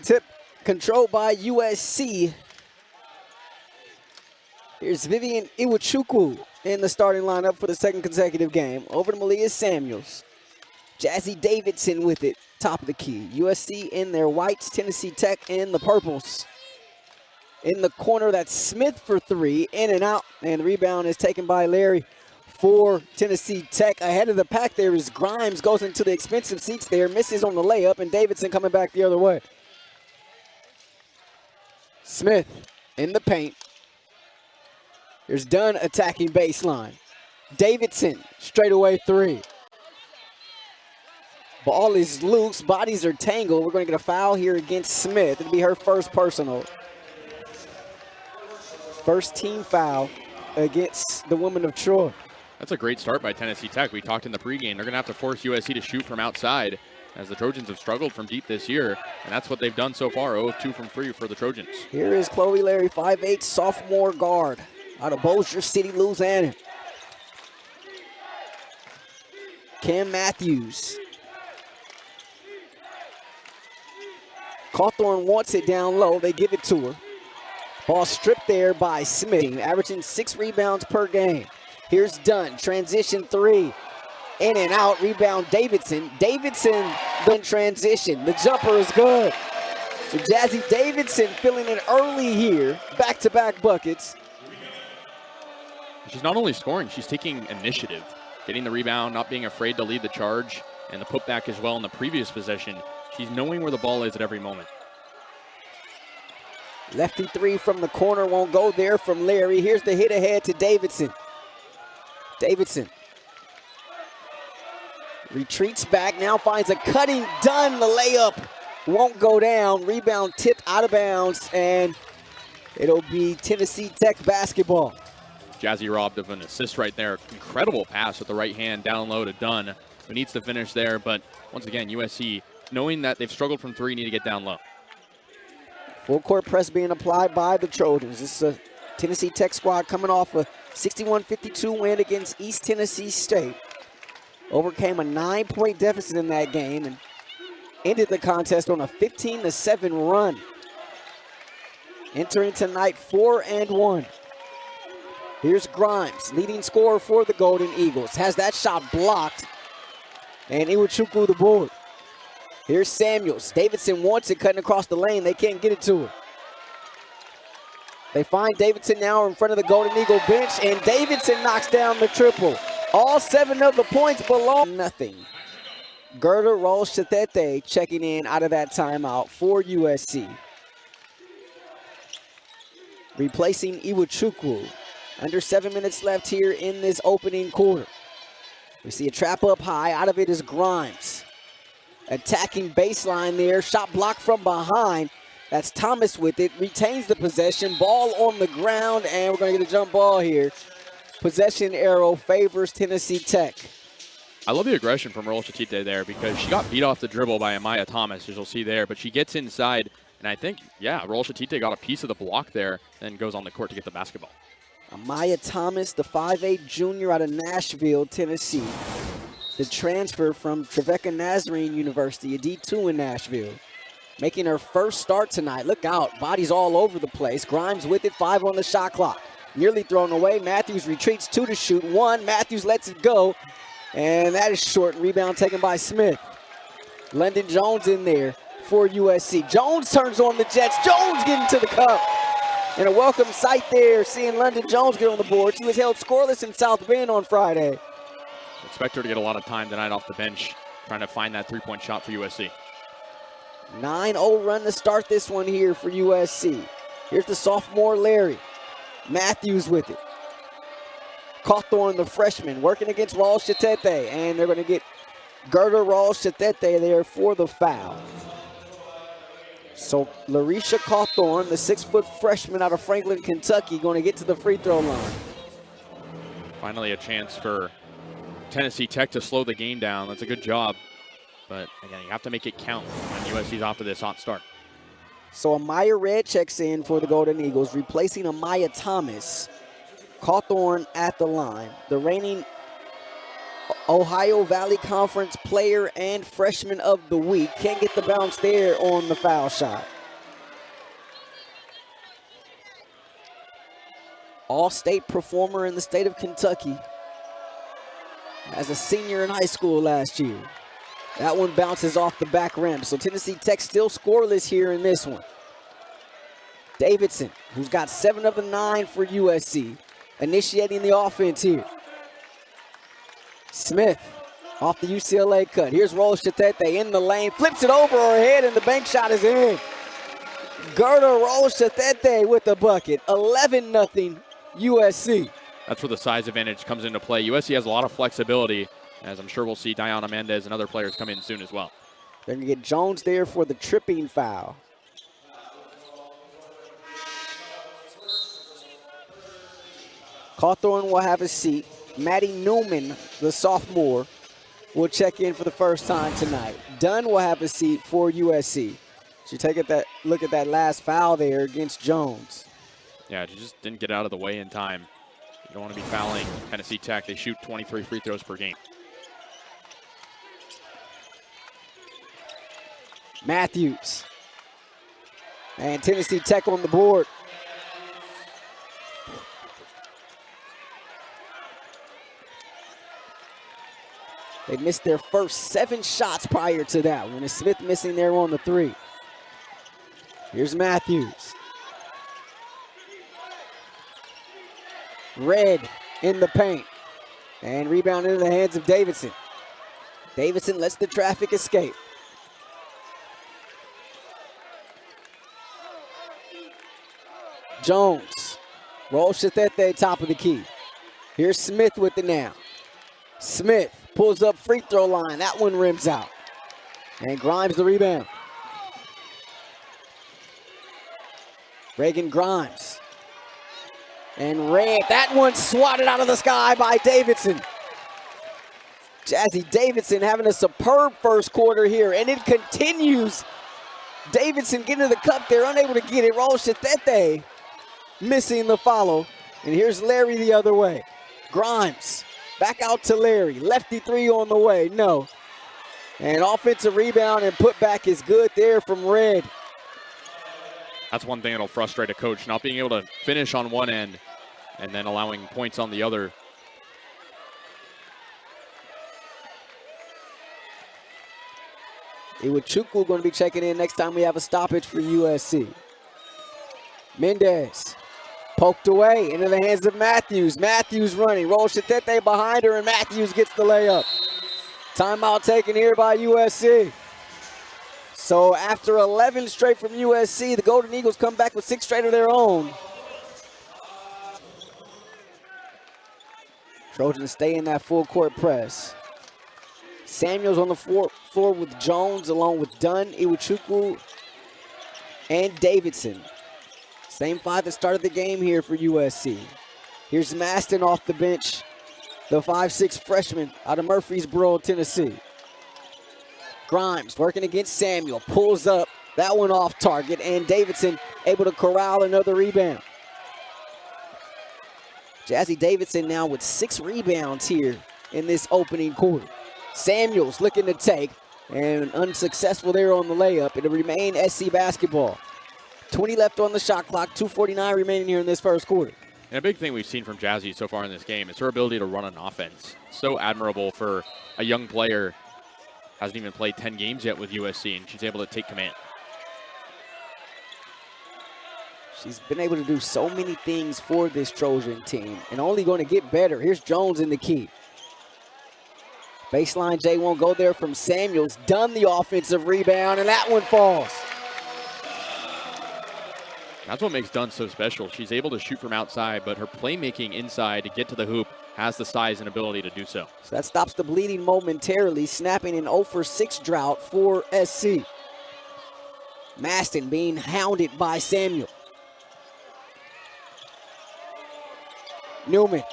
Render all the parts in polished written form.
Tip controlled by USC. Here's Vivian Iwuchukwu in the starting lineup for the second consecutive game. Over to Malia Samuels. Jazzy Davidson with it, top of the key. USC in their whites, Tennessee Tech in the purples. In the corner, that's Smith for three, in and out. And the rebound is taken by Larry for Tennessee Tech. Ahead of the pack there is Grimes, goes into the expensive seats there, misses on the layup, and Davidson coming back the other way. Smith in the paint. Here's Dunn attacking baseline. Davidson, straightaway three. Ball is loose, bodies are tangled. We're going to get a foul here against Smith. It'll be her first personal. First team foul against the women of Troy. That's a great start by Tennessee Tech. We talked in the pregame. They're going to have to force USC to shoot from outside as the Trojans have struggled from deep this year, and that's what they've done so far, 0 of 2 from 3 for the Trojans. Here is Chloe Larry, 5'8", sophomore guard out of Bossier City, Louisiana. Cam Matthews. Cawthorn wants it down low. They give it to her. Ball stripped there by Smith, averaging 6 rebounds per game. Here's Dunn, transition three. In and out, rebound Davidson. Davidson then transition. The jumper is good. So Jazzy Davidson filling it early here. Back-to-back buckets. She's not only scoring, she's taking initiative. Getting the rebound, not being afraid to lead the charge, and the putback as well in the previous possession. She's knowing where the ball is at every moment. Lefty three from the corner, won't go there from Larry. Here's the hit ahead to Davidson. Davidson retreats back, now finds a cutting Dunn. The layup won't go down. Rebound tipped out of bounds, and it'll be Tennessee Tech basketball. Jazzy robbed of an assist right there. Incredible pass with the right hand down low to Dunn, who needs to finish there. But once again, USC, knowing that they've struggled from three, need to get down low. Full court press being applied by the Trojans. This is a Tennessee Tech squad coming off a 61-52 win against East Tennessee State. Overcame a 9-point deficit in that game and ended the contest on a 15-7 run. Entering tonight 4-1. Here's Grimes, leading scorer for the Golden Eagles. Has that shot blocked. And Iwuchukwu the board. Here's Samuels. Davidson wants it, cutting across the lane. They can't get it to her. They find Davidson now in front of the Golden Eagle bench, and Davidson knocks down the triple. All 7 of the points belong nothing. Gerda Rolls-Chatete checking in out of that timeout for USC. Replacing Iwuchukwu. Under 7 minutes left here in this opening quarter. We see a trap up high. Out of it is Grimes. Attacking baseline there. Shot blocked from behind. That's Thomas with it. Retains the possession. Ball on the ground, and we're going to get a jump ball here. Possession arrow favors Tennessee Tech. I love the aggression from Rolls-Chatete there because she got beat off the dribble by Amaya Thomas, as you'll see there. But she gets inside, and I think, yeah, Rolls-Chatete got a piece of the block there and goes on the court to get the basketball. Amaya Thomas, the 5'8 junior out of Nashville, Tennessee. The transfer from Trevecca Nazarene University, a D2 in Nashville. Making her first start tonight. Look out, bodies all over the place. Grimes with it, 5 on the shot clock. Nearly thrown away. Matthews retreats 2 to shoot 1. Matthews lets it go, and that is short. Rebound taken by Smith. London Jones in there for USC. Jones turns on the Jets. Jones getting to the cup. And a welcome sight there, seeing London Jones get on the board. She was held scoreless in South Bend on Friday. Expect her to get a lot of time tonight off the bench, trying to find that three-point shot for USC. 9-0 run to start this one here for USC. Here's the sophomore Larry. Matthews with it. Cawthorn, the freshman, working against Rolls-Chatete, and they're going to get Gerda Rolls-Chatete there for the foul. So Larisha Cawthorn, the 6-foot freshman out of Franklin, Kentucky, going to get to the free throw line. Finally a chance for Tennessee Tech to slow the game down. That's a good job. But again, you have to make it count when USC's off to this hot start. So Amaya Red checks in for the Golden Eagles, replacing Amaya Thomas. Cawthorn at the line. The reigning Ohio Valley Conference Player and Freshman of the Week. Can't get the bounce there on the foul shot. All-state performer in the state of Kentucky as a senior in high school last year. That one bounces off the back rim. So Tennessee Tech still scoreless here in this one. Davidson, who's got 7 of the 9 for USC, initiating the offense here. Smith off the UCLA cut. Here's Rolshatete in the lane, flips it over her head, and the bank shot is in. Gerda Rolshatete with the bucket. 11-0 USC. That's where the size advantage comes into play. USC has a lot of flexibility, as I'm sure we'll see Diana Mendez and other players come in soon as well. They're going to get Jones there for the tripping foul. Cawthorn will have a seat. Maddie Newman, the sophomore, will check in for the first time tonight. Dunn will have a seat for USC. So you take a look at that last foul there against Jones. Yeah, she just didn't get out of the way in time. You don't want to be fouling Tennessee Tech. They shoot 23 free throws per game. Matthews. And Tennessee Tech on the board. They missed their first 7 shots prior to that one. And Smith missing there on the 3. Here's Matthews. Red in the paint. And rebound into the hands of Davidson. Davidson lets the traffic escape. Jones. Rolshatete top of the key. Here's Smith with it now. Smith pulls up free throw line. That one rims out. And Grimes the rebound. Reagan Grimes. And Red, that one swatted out of the sky by Davidson. Jazzy Davidson having a superb first quarter here, and it continues. Davidson getting to the cup there, unable to get it. Rolshatete missing the follow. And here's Larry the other way. Grimes. Back out to Larry. Lefty 3 on the way. No. And offensive rebound and putback is good there from Red. That's one thing that'll frustrate a coach, not being able to finish on one end and then allowing points on the other. Iwachukwu going to be checking in next time we have a stoppage for USC. Mendez. Poked away into the hands of Matthews. Matthews running. Rolshatete behind her, and Matthews gets the layup. Timeout taken here by USC. So after 11 straight from USC, the Golden Eagles come back with 6 straight of their own. Trojans stay in that full court press. Samuels on the floor with Jones along with Dunn, Iwachukwu, and Davidson. Same 5 that started the game here for USC. Here's Maston off the bench, the 5'6" freshman out of Murfreesboro, Tennessee. Grimes working against Samuel, pulls up, that one off target, and Davidson able to corral another rebound. Jazzy Davidson now with 6 rebounds here in this opening quarter. Samuels looking to take, and unsuccessful there on the layup. It'll remain SC basketball. 20 left on the shot clock, 2:49 remaining here in this first quarter. And a big thing we've seen from Jazzy so far in this game is her ability to run an offense. So admirable for a young player. Hasn't even played 10 games yet with USC, and she's able to take command. She's been able to do so many things for this Trojan team, and only going to get better. Here's Jones in the key. Baseline J won't go there from Samuels. Done the offensive rebound, and that one falls. That's what makes Dunn so special. She's able to shoot from outside, but her playmaking inside to get to the hoop has the size and ability to do so. So that stops the bleeding momentarily, snapping an 0 for 6 drought for SC. Maston being hounded by Samuel. Newman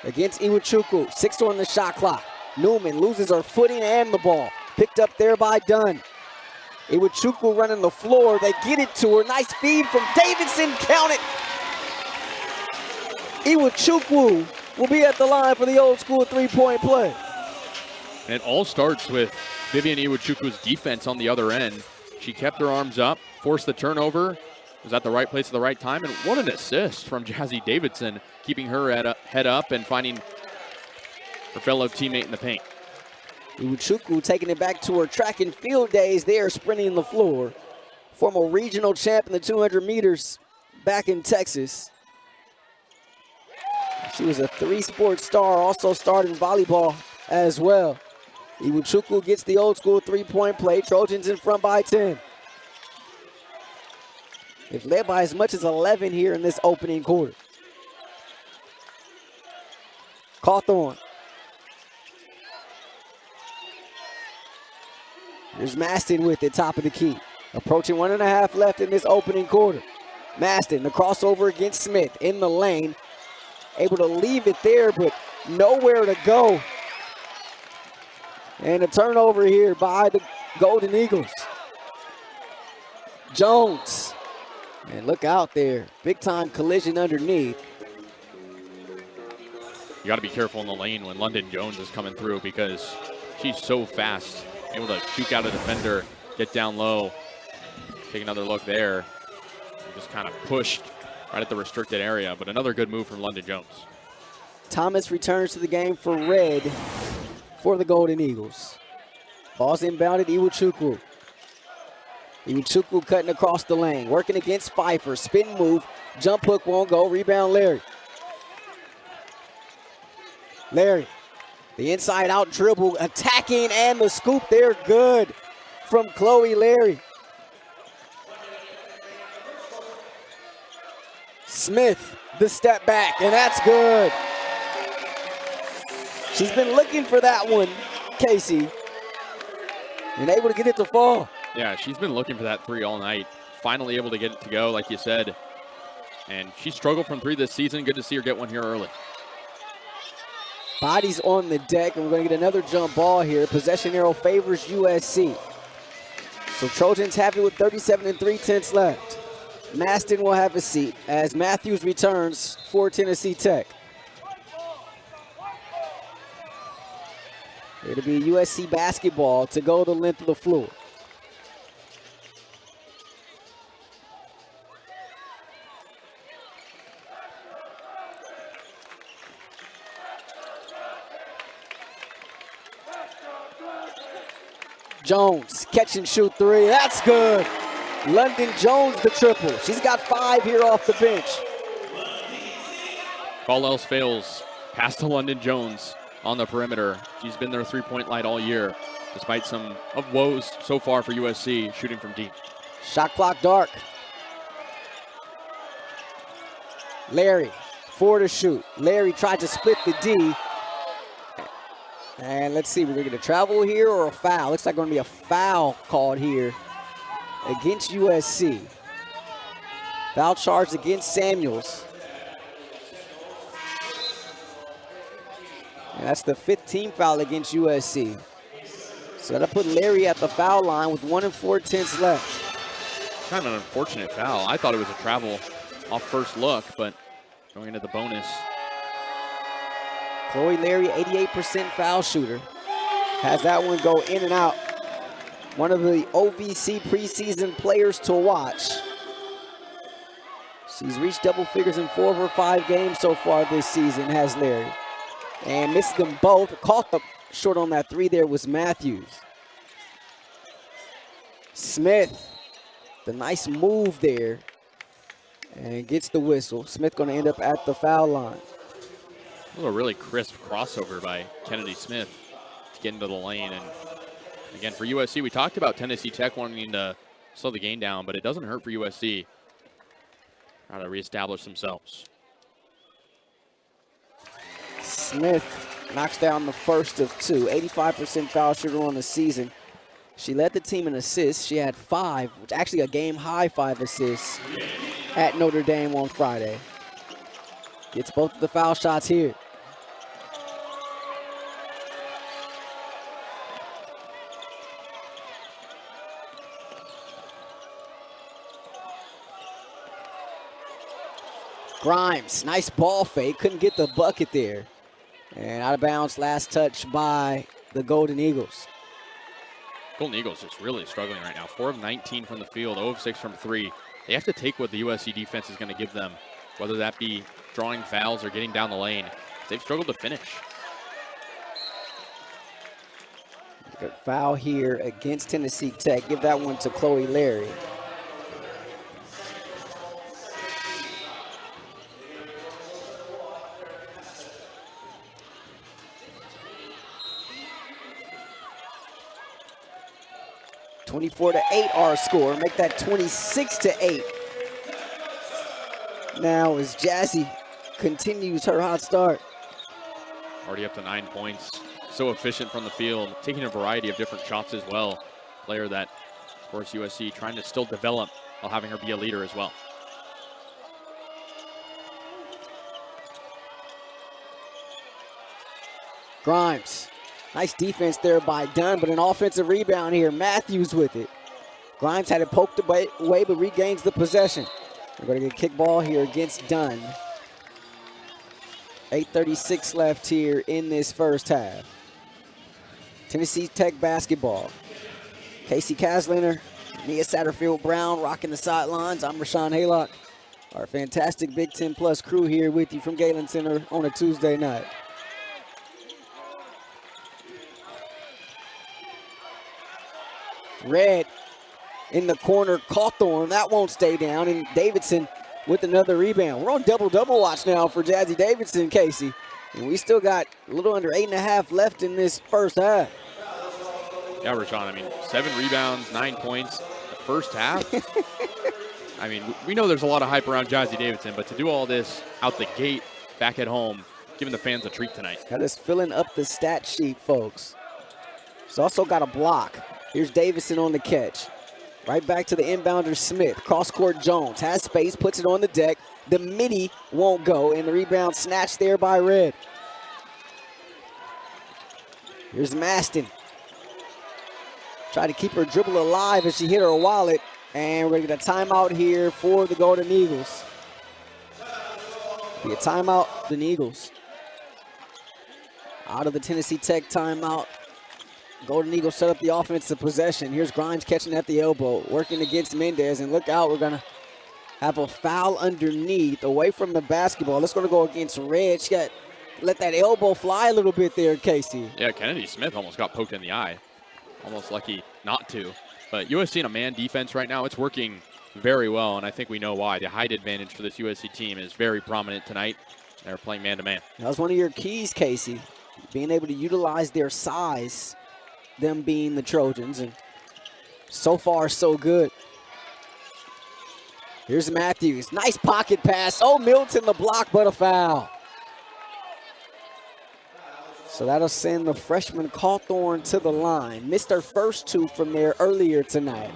against Iwachukwu. 6 on the shot clock. Newman loses her footing and the ball. Picked up there by Dunn. Iwachukwu running the floor. They get it to her. Nice feed from Davidson. Count it. Iwachukwu will be at the line for the old school 3-point play. And it all starts with Vivian Iwachukwu's defense on the other end. She kept her arms up, forced the turnover, was at the right place at the right time, and what an assist from Jazzy Davidson, keeping her head up and finding her fellow teammate in the paint. Iwachukwu taking it back to her track and field days there, sprinting the floor. Former regional champ in the 200 meters back in Texas. She was a three-sport star, also starred in volleyball as well. Iwachukwu gets the old school three-point play. Trojans in front by 10. They've led by as much as 11 here in this opening quarter. Cawthorn. Here's Maston with it, top of the key. Approaching 1.5 left in this opening quarter. Maston, the crossover against Smith in the lane. Able to leave it there, but nowhere to go. And a turnover here by the Golden Eagles. Jones. And look out there. Big time collision underneath. You got to be careful in the lane when London Jones is coming through because she's so fast. Able to juke out a defender, get down low, take another look there. Just kind of pushed right at the restricted area, but another good move from London Jones. Thomas returns to the game for red for the Golden Eagles. Ball's inbounded, Iwachukwu. Iwachukwu cutting across the lane, working against Pfeiffer. Spin move, jump hook won't go, rebound Larry. Larry, the inside out dribble, attacking, and the scoop there, good from Chloe Larry. Smith, the step back, and that's good. She's been looking for that one, Casey, and able to get it to fall. Yeah, she's been looking for that three all night. Finally able to get it to go, like you said. And she struggled from three this season. Good to see her get one here early. Bodies on the deck, and we're going to get another jump ball here. Possession arrow favors USC. So Trojans have it with 37 3/10 left. Maston will have a seat as Matthews returns for Tennessee Tech. It'll be USC basketball to go the length of the floor. Jones, catch and shoot three. That's good. London Jones, the triple. She's got 5 here off the bench. If all else fails, pass to London Jones on the perimeter. She's been their three-point light all year, despite some of woes so far for USC shooting from deep. Shot clock dark. Larry, 4 to shoot. Larry tried to split the D. And let's see, we're going to get a travel here or a foul. Looks like going to be a foul called here against USC. Foul charged against Samuels. And that's the 15th foul against USC. So that'll put Larry at the foul line with 1 4/10 left. Kind of an unfortunate foul. I thought it was a travel off first look, but going into the bonus. Chloe Larry, 88% foul shooter. Has that one go in and out. One of the OVC preseason players to watch. She's reached double figures in 4 of her 5 games so far this season, has Larry. And missed them both. Caught the short on that 3 there was Matthews. Smith, the nice move there. And gets the whistle. Smith gonna end up at the foul line. A really crisp crossover by Kennedy Smith to get into the lane. And again, for USC, we talked about Tennessee Tech wanting to slow the game down, but it doesn't hurt for USC trying to reestablish themselves. Smith knocks down the first of 2. 85% foul shooter on the season. She led the team in assists. She had 5, which actually a game-high 5 assists at Notre Dame on Friday. Gets both of the foul shots here. Grimes, nice ball fake, couldn't get the bucket there. And out of bounds, last touch by the Golden Eagles. Golden Eagles just really struggling right now. 4 of 19 from the field, 0 of 6 from 3. They have to take what the USC defense is going to give them, whether that be drawing fouls or getting down the lane. They've struggled to finish. A foul here against Tennessee Tech. Give that one to Chloe Larry. (24-8) our score. Make that 26-8. Now as Jazzy continues her hot start. Already up to 9 points. So efficient from the field, taking a variety of different shots as well. Player that, of course, USC trying to still develop while having her be a leader as well. Grimes. Nice defense there by Dunn, but an offensive rebound here. Matthews with it. Grimes had it poked away, but regains the possession. We're going to get a kick ball here against Dunn. 8:36 left here in this first half. Tennessee Tech basketball. Casey Kasliner, Nia Satterfield-Brown rocking the sidelines. I'm Rashawn Haylock, our fantastic Big Ten Plus crew here with you from Galen Center on a Tuesday night. Red in the corner, Cawthorn, that won't stay down, and Davidson with another rebound. We're on double-double watch now for Jazzy Davidson, Casey. And we still got a little under 8.5 left in this first half. Yeah, Rashawn, I mean, 7 rebounds, 9 points the first half. I mean, we know there's a lot of hype around Jazzy Davidson, but to do all this out the gate, back at home, giving the fans a treat tonight. Got us filling up the stat sheet, folks. He's also got a block. Here's Davidson on the catch. Right back to the inbounder, Smith. Cross-court Jones has space, puts it on the deck. The midi won't go, and the rebound snatched there by Red. Here's Maston. Try to keep her dribble alive as she hit her wallet. And we're going to get a timeout here for the Golden Eagles. Be a timeout, the Eagles. Out of the Tennessee Tech timeout. Golden Eagles set up the offensive possession. Here's Grimes catching at the elbow, working against Mendez. And look out, we're going to have a foul underneath, away from the basketball. That's going to go against Red. She got let that elbow fly a little bit there, Casey. Yeah, Kennedy Smith almost got poked in the eye. Almost lucky not to. But USC in a man defense right now, it's working very well, and I think we know why. The height advantage for this USC team is very prominent tonight. They're playing man-to-man. That was one of your keys, Casey, being able to utilize their size, them being the Trojans, and so far, so good. Here's Matthews. Nice pocket pass. Oh, Milton the block, but a foul. So that'll send the freshman Cawthorn to the line. Missed her first 2 from there earlier tonight.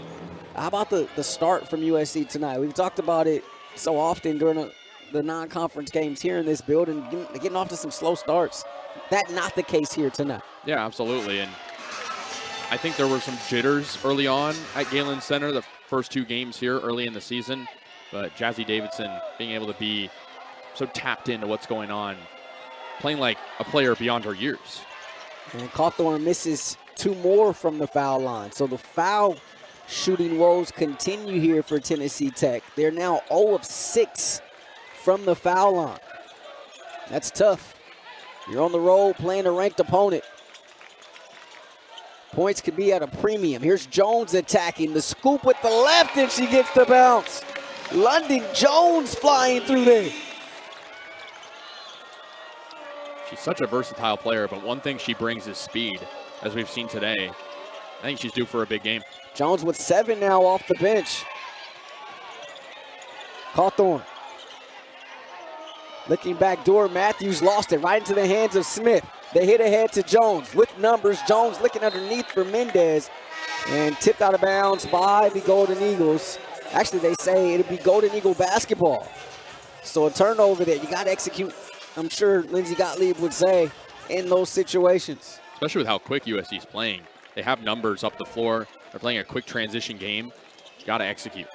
How about the start from USC tonight? We've talked about it so often during the non-conference games here in this building, getting off to some slow starts. That's not the case here tonight. Yeah, absolutely. And I think there were some jitters early on at Galen Center, the first 2 games here early in the season. But Jazzy Davidson being able to be so tapped into what's going on, playing like a player beyond her years. And Cawthorn misses 2 more from the foul line. So the foul shooting woes continue here for Tennessee Tech. They're now 0 of 6 from the foul line. That's tough. You're on the road playing a ranked opponent. Points could be at a premium. Here's Jones attacking. The scoop with the left, and she gets the bounce. London Jones flying through there. She's such a versatile player, but one thing she brings is speed, as we've seen today. I think she's due for a big game. Jones with 7 now off the bench. Cawthorn. Looking back door, Matthews lost it right into the hands of Smith. They hit ahead to Jones with numbers. Jones looking underneath for Mendez and tipped out of bounds by the Golden Eagles. Actually, they say it'll be Golden Eagle basketball. So a turnover there. You got to execute, I'm sure Lindsey Gottlieb would say, in those situations. Especially with how quick USC is playing. They have numbers up the floor. They're playing a quick transition game. Got to execute.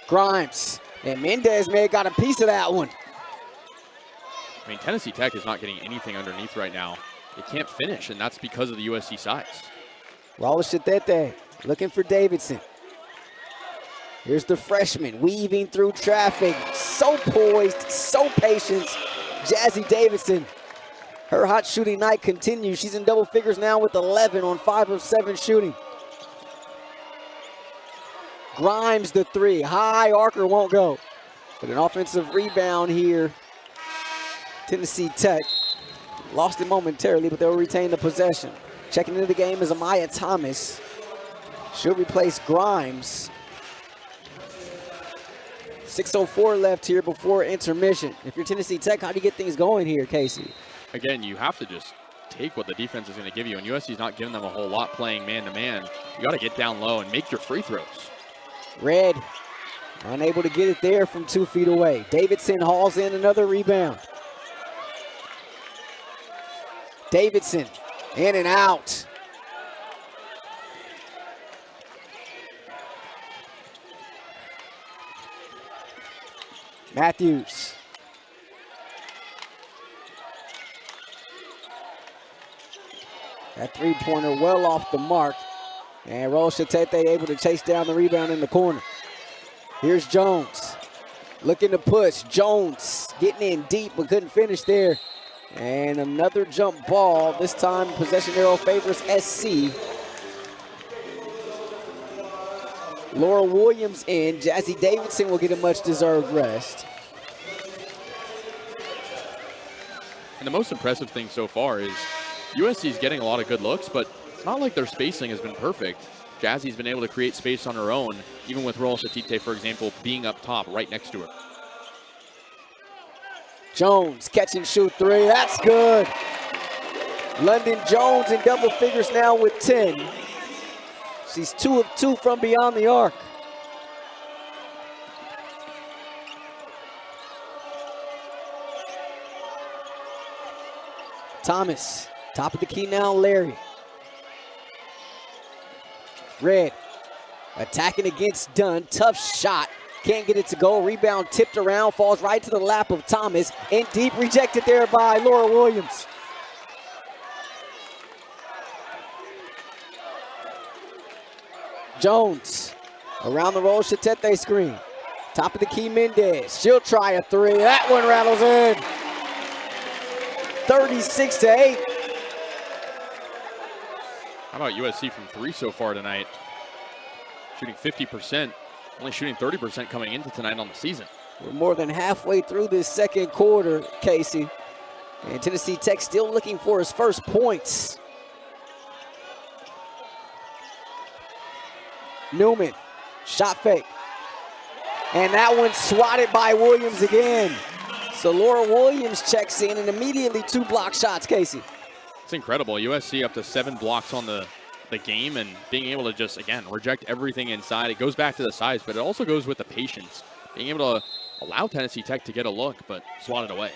Grimes. And Mendez may have got a piece of that one. I mean, Tennessee Tech is not getting anything underneath right now. they can't finish, and that's because of the USC size. Flau'Jae looking for Davidson. Here's the freshman weaving through traffic. So poised, so patient. Jazzy Davidson. Her hot shooting night continues. She's in double figures now with 11 on 5 of 7 shooting. Grimes the three. High archer won't go. But an offensive rebound here. Tennessee Tech lost it momentarily, but they'll retain the possession. Checking into the game is Amaya Thomas. She'll replace Grimes. 6:04 left here before intermission. If you're Tennessee Tech, how do you get things going here, Casey? Again, you have to just take what the defense is going to give you, and USC's not giving them a whole lot playing man-to-man. You got to get down low and make your free throws. Red, unable to get it there from 2 feet away. Davidson hauls in another rebound. Davidson, in and out. Matthews. That three-pointer well off the mark. And Flau'Jae able to chase down the rebound in the corner. Here's Jones. Looking to push. Jones getting in deep but couldn't finish there. And another jump ball. This time possession arrow favors SC. Laura Williams in. Jazzy Davidson will get a much-deserved rest. And the most impressive thing so far is USC's getting a lot of good looks, but it's not like their spacing has been perfect. Jazzy's been able to create space on her own, even with Flau'Jae, for example, being up top right next to her. Jones, catch and shoot three. That's good. London Jones in double figures now with 10. She's 2 of 2 from beyond the arc. Thomas, top of the key now, Larry. Red, attacking against Dunn. Tough shot. Can't get it to go. Rebound tipped around, falls right to the lap of Thomas. In deep, rejected there by Laura Williams. Jones, around the Flau'Jae screen. Top of the key, Mendez. She'll try a three. That one rattles in. 36-8. How about USC from 3 so far tonight? Shooting 50%, only shooting 30% coming into tonight on the season. We're more than halfway through this second quarter, Casey. And Tennessee Tech still looking for his first points. Newman, shot fake. And that one swatted by Williams again. So Laura Williams checks in and immediately 2 block shots, Casey. It's incredible. USC up to 7 blocks on the game and being able to just, again, reject everything inside. It goes back to the size, but it also goes with the patience. Being able to allow Tennessee Tech to get a look, but swat it away.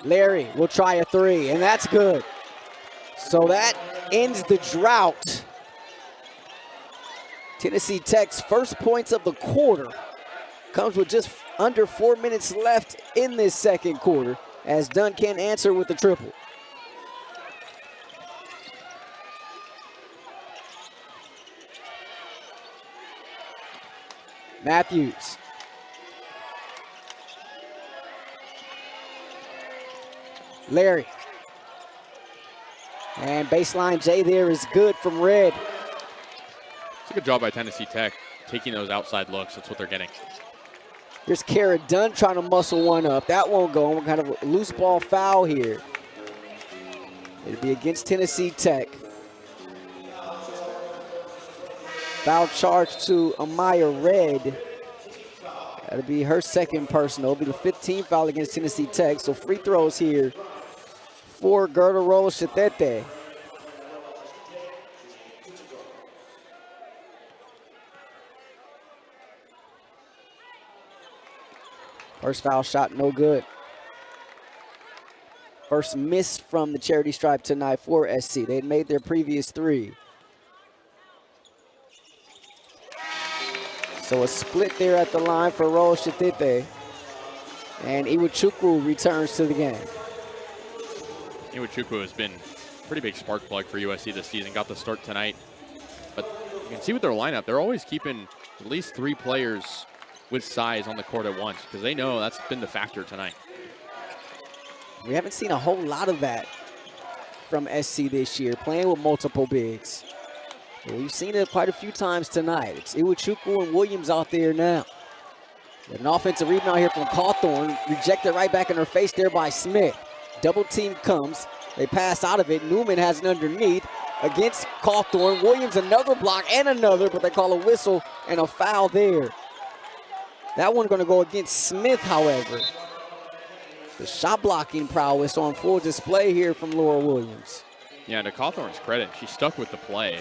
Larry will try a three, and that's good. So that ends the drought. Tennessee Tech's first points of the quarter comes with just under 4 minutes left in this second quarter as Dunn can't answer with the triple. Matthews. Larry. And baseline J there is good from Red. It's a good job by Tennessee Tech taking those outside looks. That's what they're getting. Here's Kara Dunn trying to muscle one up. That won't go. What kind of a loose ball foul here? It'll be against Tennessee Tech. Foul charge to Amaya Red. That'll be her second personal. It'll be the 15th foul against Tennessee Tech. So free throws here for Gerda Flau'Jae. First foul shot, no good. First miss from the charity stripe tonight for SC. They had made their previous 3. So a split there at the line for Flau'Jae. And Iwuchukwu returns to the game. Iwuchukwu has been a pretty big spark plug for USC this season. Got the start tonight. But you can see with their lineup, they're always keeping at least 3 players with size on the court at once because they know that's been the factor tonight. We haven't seen a whole lot of that from SC this year, playing with multiple bigs. But we've seen it quite a few times tonight. It's Iwuchukwu and Williams out there now. An offensive rebound here from Cawthorn, rejected right back in her face there by Smith. Double team comes, they pass out of it. Newman has an underneath against Cawthorn. Williams another block and another, but they call a whistle and a foul there. That one gonna go against Smith, however. The shot blocking prowess on full display here from Laura Williams. Yeah, to Cawthorn's credit, she stuck with the play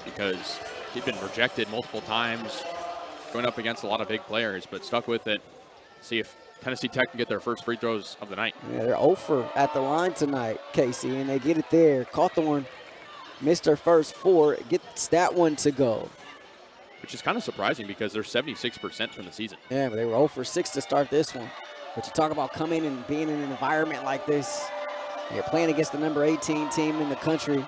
because she'd been rejected multiple times, going up against a lot of big players, but stuck with it. See if Tennessee Tech can get their first free throws of the night. Yeah, they're 0 for at the line tonight, Casey, and they get it there. Cawthorn missed her first 4, gets that one to go. Which is kind of surprising because they're 76% from the season. Yeah, but they were 0 for 6 to start this one. But you talk about coming and being in an environment like this. You're playing against the number 18 team in the country.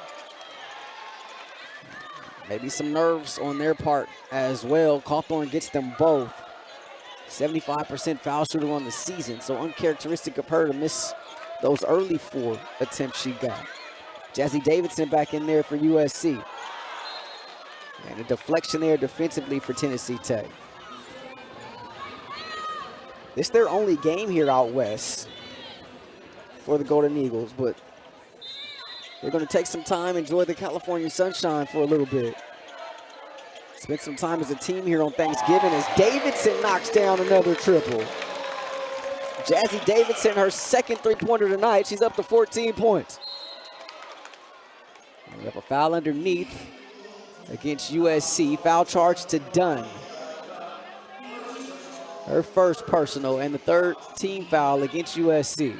Maybe some nerves on their part as well. Cawthorn gets them both. 75% foul shooter on the season, so uncharacteristic of her to miss those early 4 attempts she got. Jazzy Davidson back in there for USC. And a deflection there defensively for Tennessee Tech. This is their only game here out west for the Golden Eagles, but they're going to take some time, enjoy the California sunshine for a little bit. Spend some time as a team here on Thanksgiving as Davidson knocks down another triple. Jazzy Davidson, her second three-pointer tonight. She's up to 14 points. And we have a foul underneath against USC. Foul charge to Dunn. Her first personal and the third team foul against USC.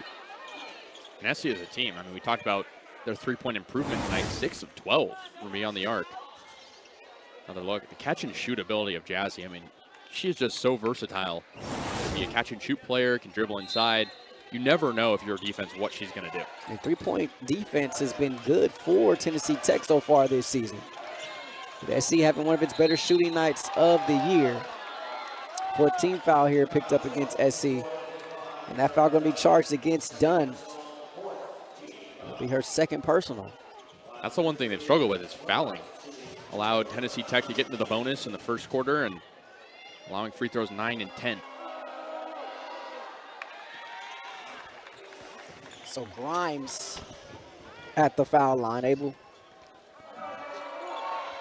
And SC as a team, I mean, we talked about their three-point improvement tonight, 6 of 12 from beyond the arc. Another look at the catch and shoot ability of Jazzy. I mean, she's just so versatile. Can be a catch and shoot player, can dribble inside. You never know if you're defense what she's going to do. And three-point defense has been good for Tennessee Tech so far this season. With SC having one of its better shooting nights of the year. 14 foul here picked up against SC. And that foul going to be charged against Dunn. It'll be her second personal. That's the one thing they've struggled with is fouling. Allowed Tennessee Tech to get into the bonus in the first quarter and allowing free throws 9 and 10. So Grimes at the foul line, able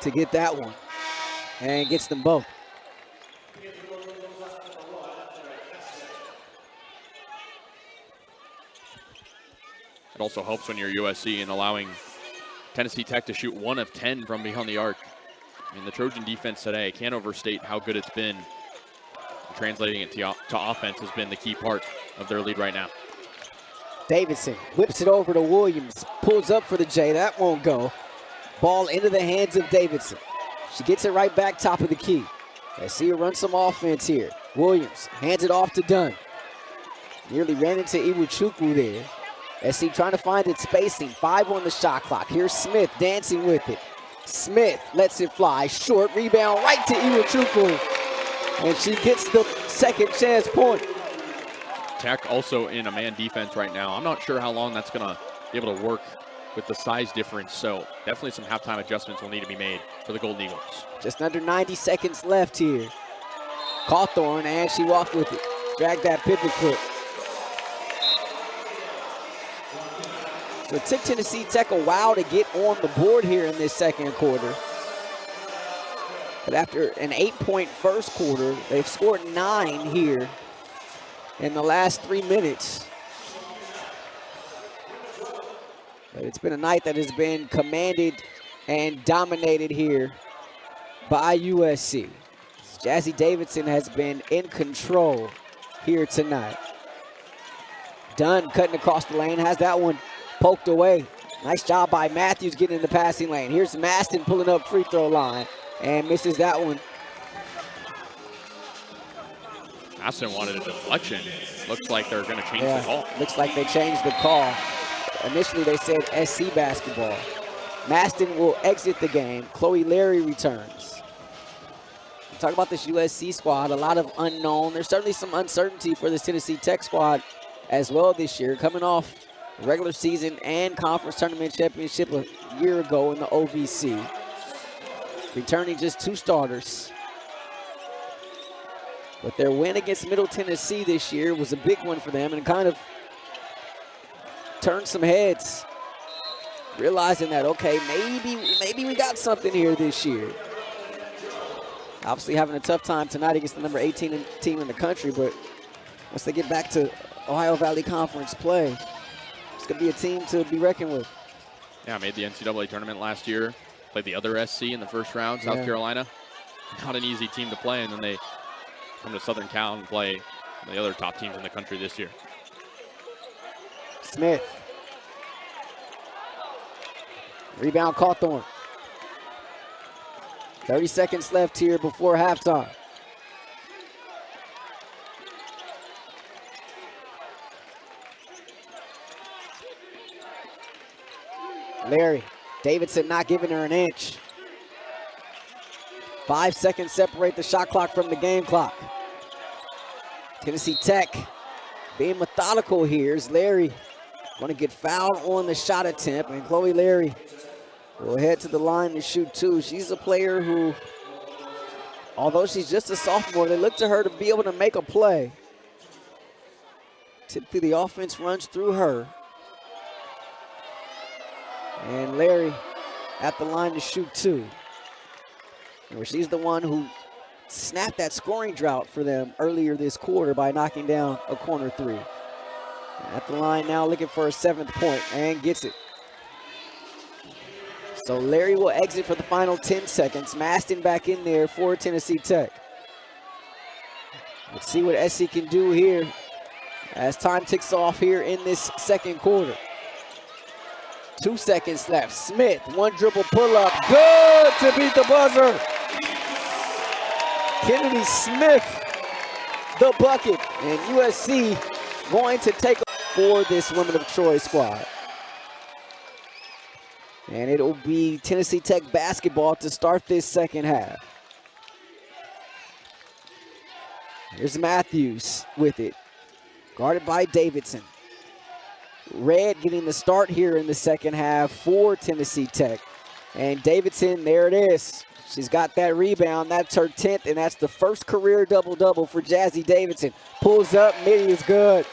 to get that one and gets them both. It also helps when you're USC in allowing Tennessee Tech to shoot 1 of 10 from beyond the arc. I mean, the Trojan defense today, can't overstate how good it's been. Translating it to offense has been the key part of their lead right now. Davidson whips it over to Williams, pulls up for the J. That won't go. Ball into the hands of Davidson. She gets it right back top of the key. Let's see her run some offense here. Williams hands it off to Dunn. Nearly ran into Iwuchukwu there. SC trying to find its spacing. 5 on the shot clock. Here's Smith dancing with it. Smith lets it fly. Short rebound right to Iwuchukwu. And she gets the second chance point. Tech also in a man defense right now. I'm not sure how long that's going to be able to work with the size difference. So definitely some halftime adjustments will need to be made for the Golden Eagles. Just under 90 seconds left here. Cawthorn, and she walked with it. Drag that pivot foot. So it took Tennessee Tech a while to get on the board here in this second quarter. But after an 8-point first quarter, they've scored 9 here in the last 3 minutes. But it's been a night that has been commanded and dominated here by USC. Jazzy Davidson has been in control here tonight. Dunn cutting across the lane, has that one poked away. Nice job by Matthews getting in the passing lane. Here's Maston pulling up free throw line and misses that one. Aston wanted a deflection. Looks like they're going to change the call. Looks like they changed the call. Initially, they said SC basketball. Maston will exit the game. Chloe Larry returns. Talk about this USC squad, a lot of unknown. There's certainly some uncertainty for this Tennessee Tech squad as well this year, coming off regular season and conference tournament championship a year ago in the OVC. Returning just 2 starters. But their win against Middle Tennessee this year was a big one for them and kind of turned some heads, realizing that, okay, maybe we got something here this year. Obviously having a tough time tonight against the number 18 team in the country, but once they get back to Ohio Valley Conference play, it's going to be a team to be reckoned with. Yeah, made the NCAA tournament last year, played the other SC in the first round, South Carolina. Not an easy team to play, and then they come to Southern Cal and play the other top teams in the country this year. Smith. Rebound Cawthorn. 30 seconds left here before halftime. Larry. Davidson not giving her an inch. 5 seconds separate the shot clock from the game clock. Tennessee Tech being methodical here as Larry going to get fouled on the shot attempt, and Chloe Larry will head to the line to shoot 2. She's a player who, although she's just a sophomore, they look to her to be able to make a play. Typically the offense runs through her. And Larry at the line to shoot 2. Where she's the one who snapped that scoring drought for them earlier this quarter by knocking down a corner 3. At the line now looking for a 7th point and gets it. So Larry will exit for the final 10 seconds. Maston back in there for Tennessee Tech. Let's see what SC can do here as time ticks off here in this second quarter. 2 seconds left. Smith, 1 dribble pull-up. Good to beat the buzzer. Kennedy Smith, the bucket. And USC going to take for this Women of Troy squad. And it'll be Tennessee Tech basketball to start this second half. Here's Matthews with it. Guarded by Davidson. Red getting the start here in the second half for Tennessee Tech. And Davidson, there it is. She's got that rebound. That's her 10th, and that's the first career double-double for Jazzy Davidson. Pulls up, midi is good.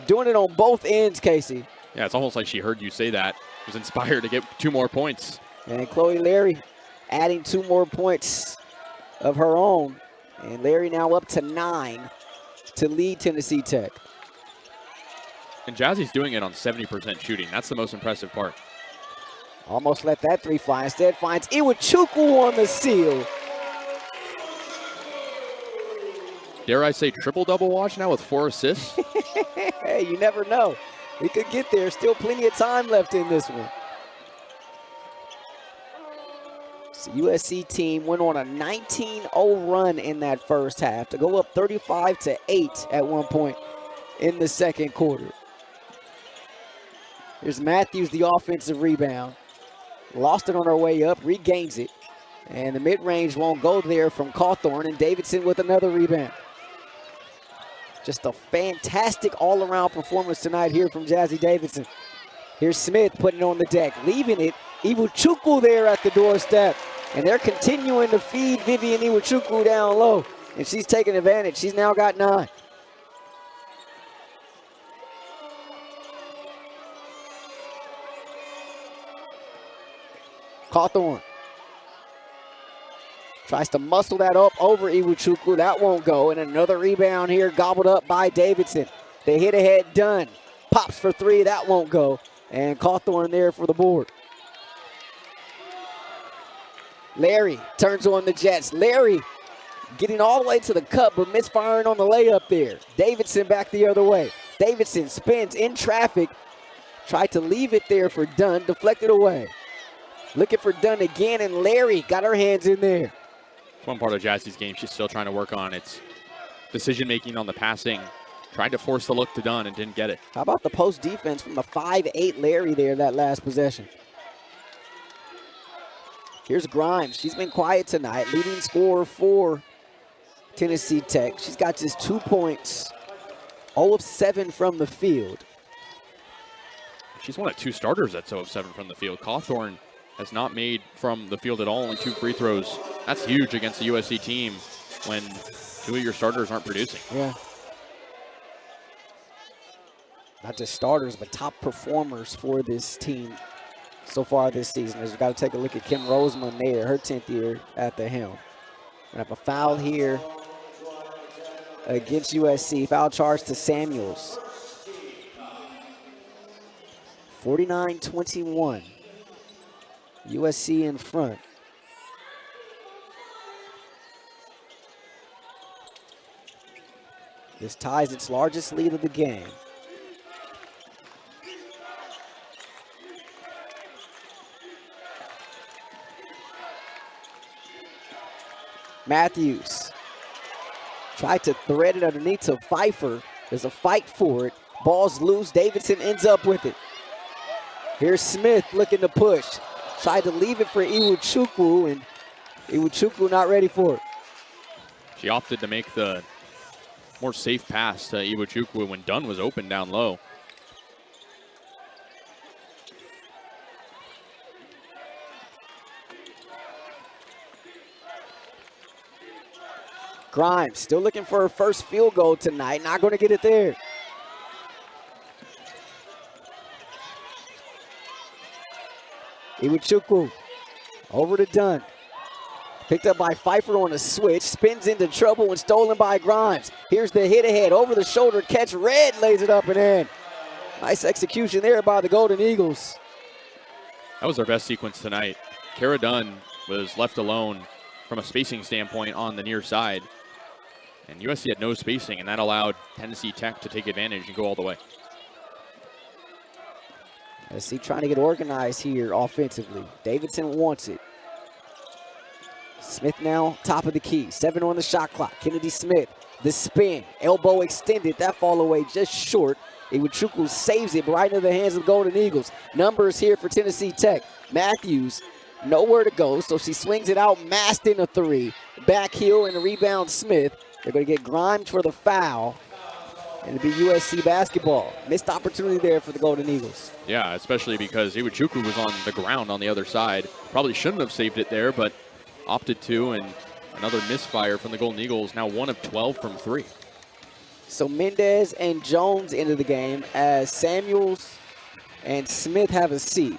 Doing it on both ends, Casey. Yeah, it's almost like she heard you say that. Was inspired to get 2 more points. And Chloe Larry adding 2 more points of her own. And Larry now up to 9 to lead Tennessee Tech. And Jazzy's doing it on 70% shooting. That's the most impressive part. Almost let that 3 fly. Instead finds Iwuchukwu on the seal. Dare I say triple-double watch now with 4 assists? Hey, you never know. We could get there. Still plenty of time left in this one. So USC team went on a 19-0 run in that first half to go up 35-8 at one point in the second quarter. Here's Matthews, the offensive rebound. Lost it on her way up, regains it. And the mid-range won't go there from Cawthorn, and Davidson with another rebound. Just a fantastic all-around performance tonight here from Jazzy Davidson. Here's Smith putting it on the deck, leaving it. Iwuchukwu there at the doorstep. And they're continuing to feed Vivian Iwuchukwu down low. And she's taking advantage. She's now got 9. Cawthorn tries to muscle that up over Iwuchukwu. That won't go. And another rebound here gobbled up by Davidson. They hit ahead, Dunn. Pops for 3. That won't go. And Cawthorn there for the board. Larry turns on the Jets. Larry getting all the way to the cup, but misfiring on the layup there. Davidson back the other way. Davidson spins in traffic. Tried to leave it there for Dunn. Deflected away. Looking for Dunn again, and Larry got her hands in there. One part of Jazzy's game she's still trying to work on. It's decision-making on the passing. Tried to force the look to Dunn and didn't get it. How about the post defense from the 5'8" Larry there that last possession? Here's Grimes. She's been quiet tonight, leading scorer for Tennessee Tech. She's got just 2 points, 0 of 7 from the field. She's one of 2 starters that's 0 of 7 from the field. Cawthorn has not made from the field at all, only 2 free throws. That's huge against the USC team when 2 of your starters aren't producing. Yeah. Not just starters, but top performers for this team so far this season. As you got to take a look at Kim Roseman there, her 10th year at the helm. We have a foul here against USC. Foul charge to Samuels. 49-21. USC in front. This ties its largest lead of the game. Matthews tried to thread it underneath to Pfeiffer. There's a fight for it. Ball's loose. Davidson ends up with it. Here's Smith looking to push. Tried to leave it for Iwuchukwu, and Iwuchukwu not ready for it. She opted to make the more safe pass to Iwuchukwu when Dunn was open down low. Grimes still looking for her first field goal tonight. Not going to get it there. Iwuchukwu over to Dunn. Picked up by Pfeiffer on a switch. Spins into trouble and stolen by Grimes. Here's the hit ahead. Over the shoulder catch. Red lays it up and in. Nice execution there by the Golden Eagles. That was our best sequence tonight. Kara Dunn was left alone from a spacing standpoint on the near side. And USC had no spacing, and that allowed Tennessee Tech to take advantage and go all the way. USC trying to get organized here offensively. Davidson wants it. Smith now top of the key. 7 on the shot clock. Kennedy Smith, the spin. Elbow extended. That fall away just short. Iwuchukwu saves it right into the hands of the Golden Eagles. Numbers here for Tennessee Tech. Matthews, nowhere to go, so she swings it out, masked in a 3. Back heel and a rebound Smith. They're going to get Grimes for the foul. And it'll be USC basketball. Missed opportunity there for the Golden Eagles. Yeah, especially because Iwuchukwu was on the ground on the other side. Probably shouldn't have saved it there, but opted to, and another misfire from the Golden Eagles. Now 1 of 12 from 3. So Mendez and Jones into the game as Samuels and Smith have a seat.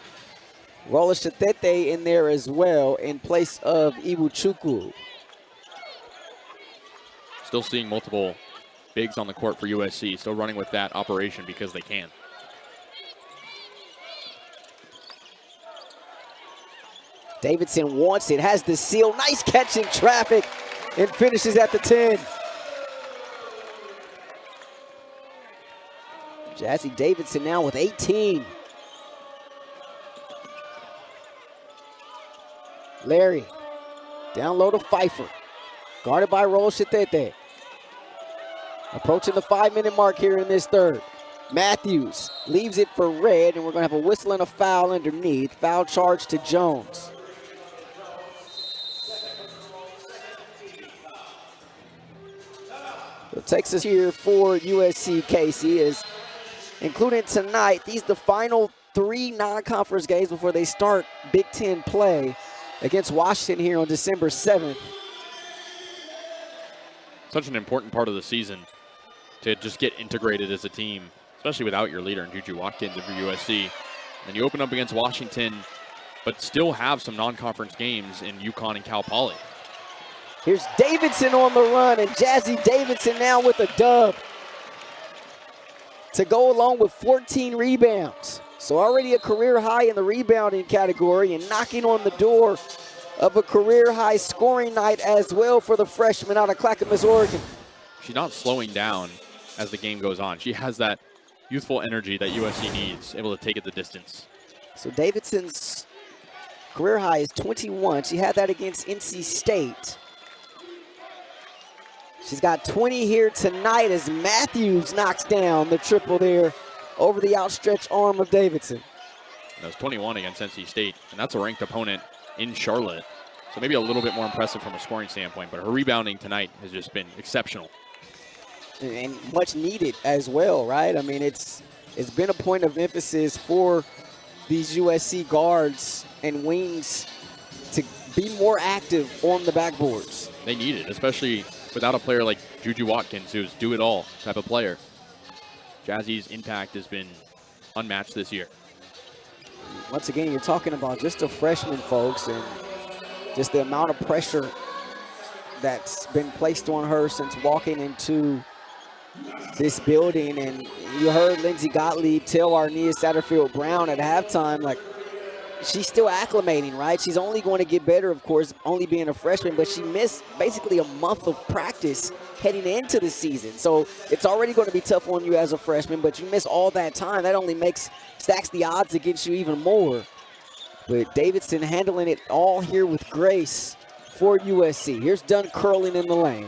Rolla Shatete in there as well in place of Iwuchukwu. Still seeing multiple bigs on the court for USC. Still running with that operation because they can. Davidson wants it, has the seal. Nice catch in traffic and finishes at the 10. Jazzy Davidson now with 18. Larry, down low to Pfeiffer. Guarded by Rolla Shatete. Approaching the 5-minute mark here in this third. Matthews leaves it for Red, and we're going to have a whistle and a foul underneath. Foul charge to Jones. It takes us here for USC, Casey, is including tonight, these the final 3 non-conference games before they start Big Ten play against Washington here on December 7th. Such an important part of the season to just get integrated as a team, especially without your leader in Juju Watkins and for USC. And you open up against Washington, but still have some non-conference games in UConn and Cal Poly. Here's Davidson on the run, and Jazzy Davidson now with a dub to go along with 14 rebounds. So already a career high in the rebounding category and knocking on the door of a career high scoring night as well for the freshman out of Clackamas, Oregon. She's not slowing down as the game goes on. She has that youthful energy that USC needs, able to take it the distance. So Davidson's career high is 21. She had that against NC State. She's got 20 here tonight as Matthews knocks down the triple there over the outstretched arm of Davidson. That was 21 against NC State, and that's a ranked opponent in Charlotte. So maybe a little bit more impressive from a scoring standpoint, but her rebounding tonight has just been exceptional. And much needed as well, right? I mean, it's been a point of emphasis for these USC guards and wings to be more active on the backboards. They need it, especially without a player like Juju Watkins, who's do-it-all type of player. Jazzy's impact has been unmatched this year. Once again, you're talking about just a freshman, folks, and just the amount of pressure that's been placed on her since walking into this building. And you heard Lindsey Gottlieb tell Arnia Satterfield-Brown at halftime, like, she's still acclimating, right? She's only going to get better, of course, only being a freshman, but she missed basically a month of practice heading into the season. So it's already going to be tough on you as a freshman, but you miss all that time. That only stacks the odds against you even more. But Davidson handling it all here with grace for USC. Here's Dunn curling in the lane.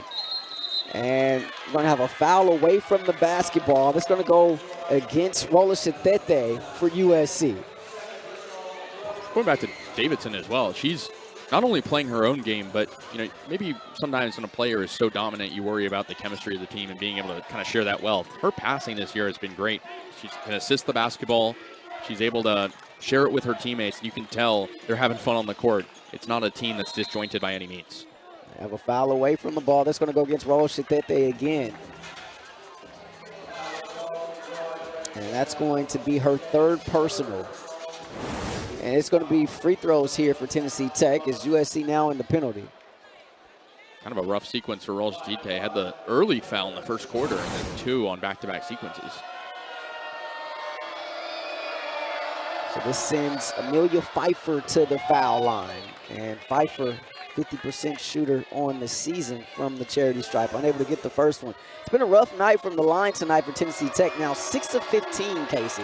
And we're going to have a foul away from the basketball. That's going to go against Flau'Jae for USC. Going back to Davidson as well, she's not only playing her own game, but maybe sometimes when a player is so dominant, you worry about the chemistry of the team and being able to kind of share that well. Her passing this year has been great. She can assist the basketball. She's able to share it with her teammates. You can tell they're having fun on the court. It's not a team that's disjointed by any means. They have a foul away from the ball. That's going to go against Flau'Jae again. And that's going to be her third personal. And it's going to be free throws here for Tennessee Tech as USC now in the penalty. Kind of a rough sequence for Flau'Jae. Had the early foul in the first quarter and then 2 on back-to-back sequences. So this sends Amelia Pfeiffer to the foul line. And Pfeiffer, 50% shooter on the season from the charity stripe. Unable to get the first one. It's been a rough night from the line tonight for Tennessee Tech. Now 6 of 15, Casey.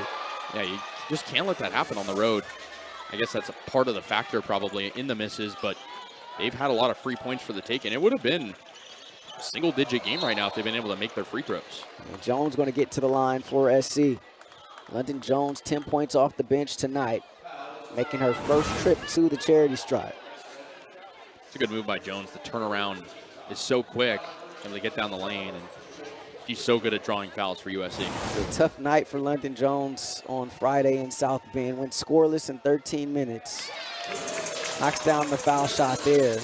Yeah, you just can't let that happen on the road. I guess that's a part of the factor probably in the misses, but they've had a lot of free points for the taking. It would have been a single-digit game right now if they've been able to make their free throws. And Jones going to get to the line for SC. London Jones, 10 points off the bench tonight, making her first trip to the charity stripe. It's a good move by Jones. The turnaround is so quick, able to get down the lane, and she's so good at drawing fouls for USC. A tough night for London Jones on Friday in South Bend. Went scoreless in 13 minutes. Knocks down the foul shot there.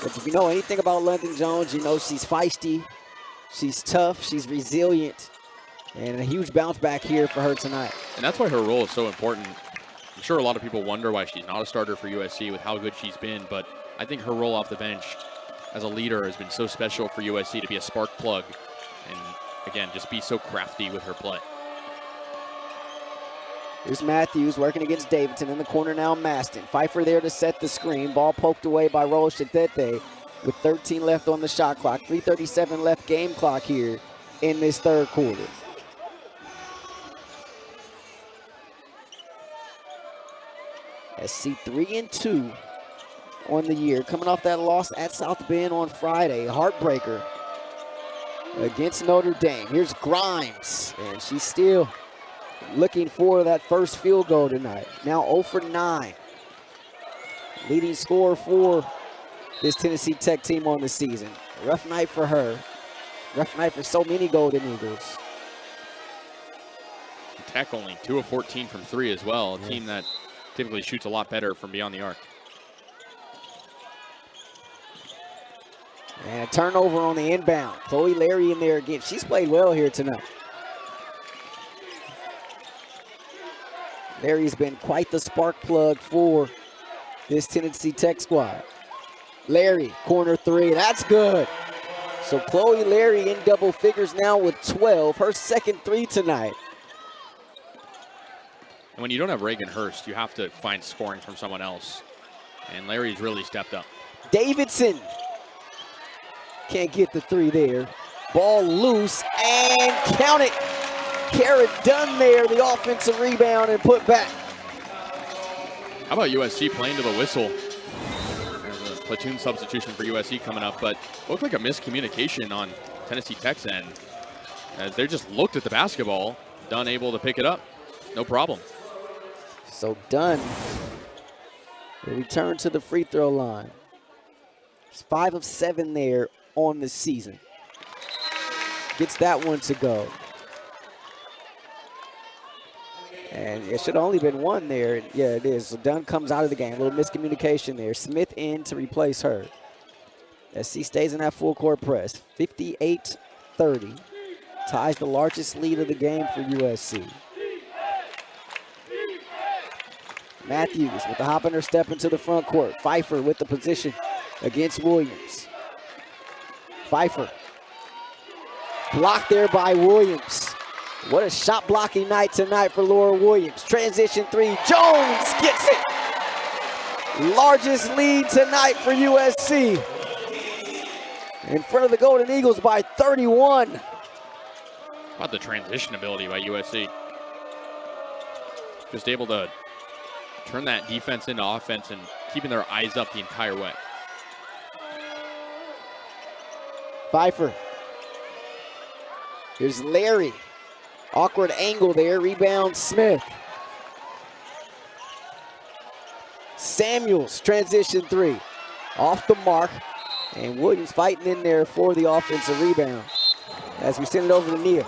But if you know anything about London Jones, you know she's feisty, she's tough, she's resilient, and a huge bounce back here for her tonight. And that's why her role is so important. I'm sure a lot of people wonder why she's not a starter for USC with how good she's been, but I think her role off the bench as a leader has been so special for USC to be a spark plug and, again, just be so crafty with her play. Here's Matthews working against Davidson in the corner now. Maston. Pfeiffer there to set the screen. Ball poked away by Flau'Jae with 13 left on the shot clock. 3:37 left game clock here in this third quarter. SC 3-2 on the year. Coming off that loss at South Bend on Friday. Heartbreaker against Notre Dame. Here's Grimes, and she's still looking for that first field goal tonight. Now 0 for 9. Leading scorer for this Tennessee Tech team on the season. Rough night for her. Rough night for so many Golden Eagles. Tech only 2 of 14 from 3 as well. A team that typically shoots a lot better from beyond the arc. And a turnover on the inbound. Chloe Larry in there again. She's played well here tonight. Larry's been quite the spark plug for this Tennessee Tech squad. Larry, corner 3, that's good. So Chloe Larry in double figures now with 12, her second 3 tonight. And when you don't have Reagan Hurst, you have to find scoring from someone else. And Larry's really stepped up. Davidson can't get the 3 there. Ball loose and count it. Kara Dunn there, the offensive rebound and put back. How about USC playing to the whistle? There's a platoon substitution for USC coming up, but looked like a miscommunication on Tennessee Tech's end as they just looked at the basketball. Dunn able to pick it up, no problem. So Dunn will return to the free throw line. He's 5 of 7 there on the season. Gets that one to go. And it should have only been one there. Yeah, it is. So Dunn comes out of the game. A little miscommunication there. Smith in to replace her. SC stays in that full court press. 58-30. Ties the largest lead of the game for USC. Matthews with the hop and her step into the front court. Pfeiffer with the position against Williams. Pfeiffer. Blocked there by Williams. What a shot blocking night tonight for Laura Williams. Transition three, Jones gets it. Largest lead tonight for USC. In front of the Golden Eagles by 31. How about the transition ability by USC? Just able to turn that defense into offense and keeping their eyes up the entire way. Pfeiffer. Here's Larry. Awkward angle there, rebound Smith. Samuels, transition three. Off the mark, and Williams fighting in there for the offensive rebound. As we send it over to Nia.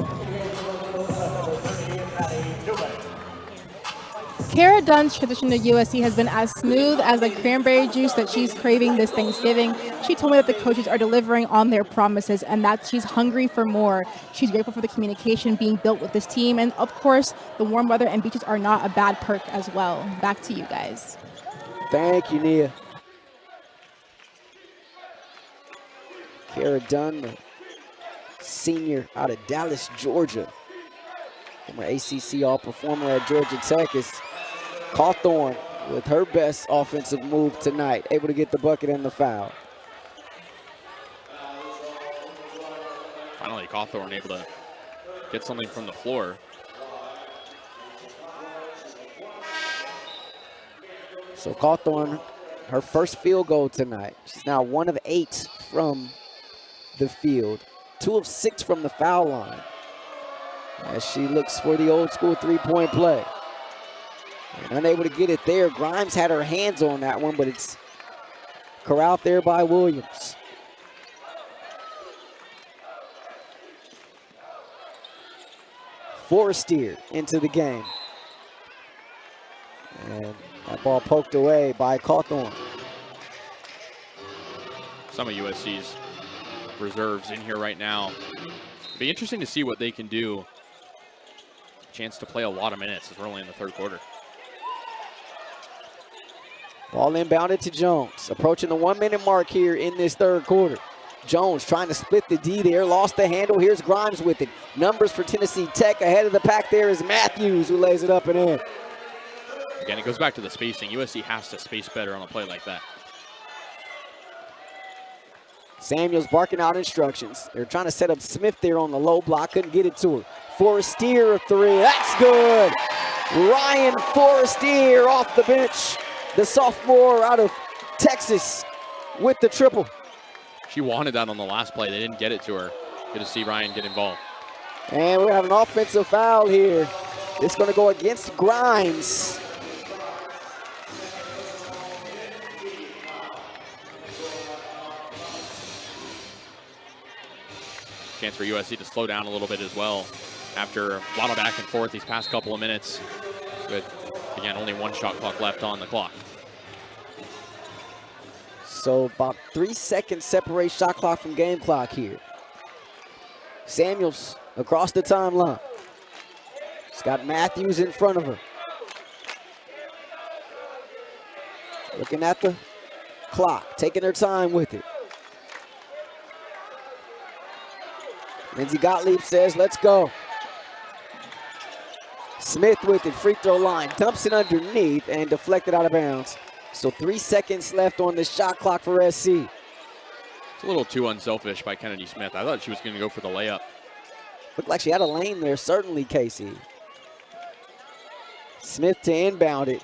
Kara Dunn's transition to USC has been as smooth as the cranberry juice that she's craving this Thanksgiving. She told me that the coaches are delivering on their promises and that she's hungry for more. She's grateful for the communication being built with this team. And of course, the warm weather and beaches are not a bad perk as well. Back to you guys. Thank you, Nia. Kara Dunn, the senior out of Dallas, Georgia. Former ACC All-Performer at Georgia Tech is Cawthorn with her best offensive move tonight, able to get the bucket and the foul. Finally, Cawthorn able to get something from the floor. So Cawthorn, her first field goal tonight. She's now 1 of 8 from the field, 2 of 6 from the foul line, as she looks for the old school three-point play. And unable to get it there. Grimes had her hands on that one, but it's corralled there by Williams. Forestier into the game. And that ball poked away by Cawthorn. Some of USC's reserves in here right now. It'll be interesting to see what they can do. Chance to play a lot of minutes as we're only in the third quarter. Ball inbounded to Jones. Approaching the 1-minute mark here in this third quarter. Jones trying to split the D there. Lost the handle. Here's Grimes with it. Numbers for Tennessee Tech. Ahead of the pack there is Matthews, who lays it up and in. Again, it goes back to the spacing. USC has to space better on a play like that. Samuels barking out instructions. They're trying to set up Smith there on the low block. Couldn't get it to her. Forestier a three. That's good. Ryan Forestier off the bench. The sophomore out of Texas with the triple. She wanted that on the last play. They didn't get it to her. Good to see Ryan get involved. And we have an offensive foul here. It's going to go against Grimes. Chance for USC to slow down a little bit as well after a lot of back and forth these past couple of minutes with, again, only 1 shot clock left on the clock. So about 3 seconds separate shot clock from game clock here. Samuels across the timeline. She's got Matthews in front of her. Looking at the clock, taking her time with it. Lindsey Gottlieb says, let's go. Smith with it, free throw line, dumps it underneath and deflected out of bounds. So 3 seconds left on the shot clock for SC. It's a little too unselfish by Kennedy Smith. I thought she was going to go for the layup. Looked like she had a lane there, certainly, Casey. Smith to inbound it.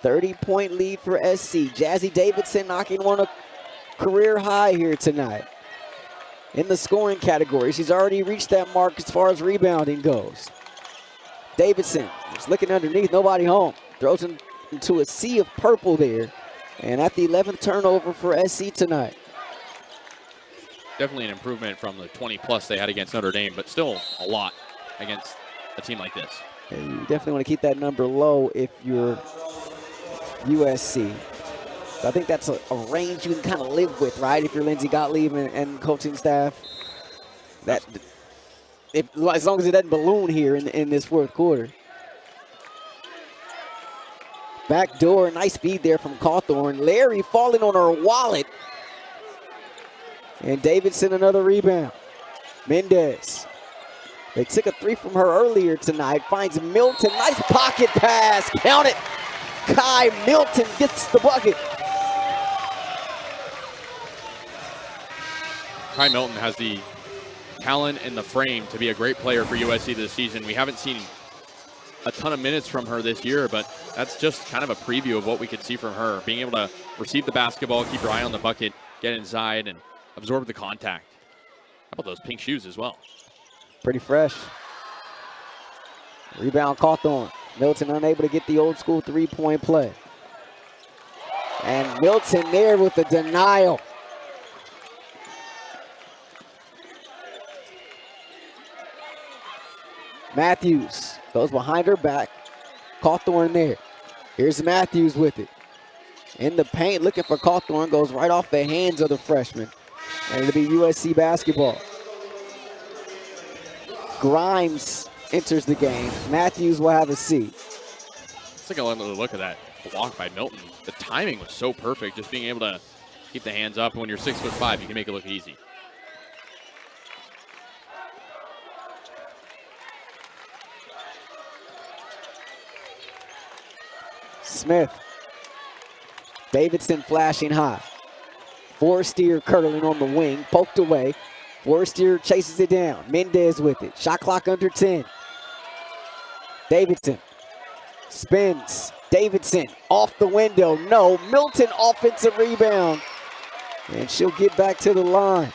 30-point lead for SC. Jazzy Davidson knocking on a career high here tonight. In the scoring category, she's already reached that mark as far as rebounding goes. Davidson is looking underneath, nobody home. Throws him into a sea of purple there. And at the 11th turnover for SC tonight. Definitely an improvement from the 20-plus they had against Notre Dame, but still a lot against a team like this. And you definitely want to keep that number low if you're USC. So I think that's a range you can kind of live with, right? If you're Lindsey Gottlieb and coaching staff. As long as it doesn't balloon here in this fourth quarter. Back door, nice feed there from Cawthorn. Larry falling on her wallet. And Davidson another rebound. Mendez. They took a three from her earlier tonight. Finds Milton, nice pocket pass, count it. Kai Milton gets the bucket. Kai Milton has the talent and the frame to be a great player for USC this season. We haven't seen a ton of minutes from her this year, but that's just kind of a preview of what we could see from her. Being able to receive the basketball, keep her eye on the bucket, get inside, and absorb the contact. How about those pink shoes as well? Pretty fresh. Rebound Cawthorn. Milton unable to get the old school three-point play. And Milton there with the denial. Matthews goes behind her back. Cawthorn there. Here's Matthews with it. In the paint, looking for Cawthorn. Goes right off the hands of the freshman. And it'll be USC basketball. Grimes enters the game. Matthews will have a seat. Let's take a look at that block by Milton. The timing was so perfect, just being able to keep the hands up. When you're 6'5", you can make it look easy. Smith. Davidson flashing high. Forestier curling on the wing, poked away. Forestier chases it down. Mendez with it. Shot clock under 10. Davidson spins. Davidson off the window. No. Milton offensive rebound. And she'll get back to the line.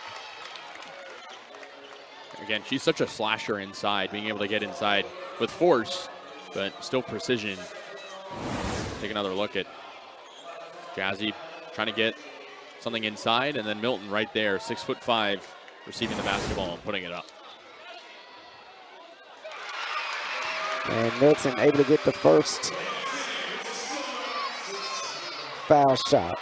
Again, she's such a slasher inside, being able to get inside with force, but still precision. Take another look at Jazzy trying to get something inside, and then Milton right there, 6'5", receiving the basketball and putting it up. And Milton able to get the first foul shot.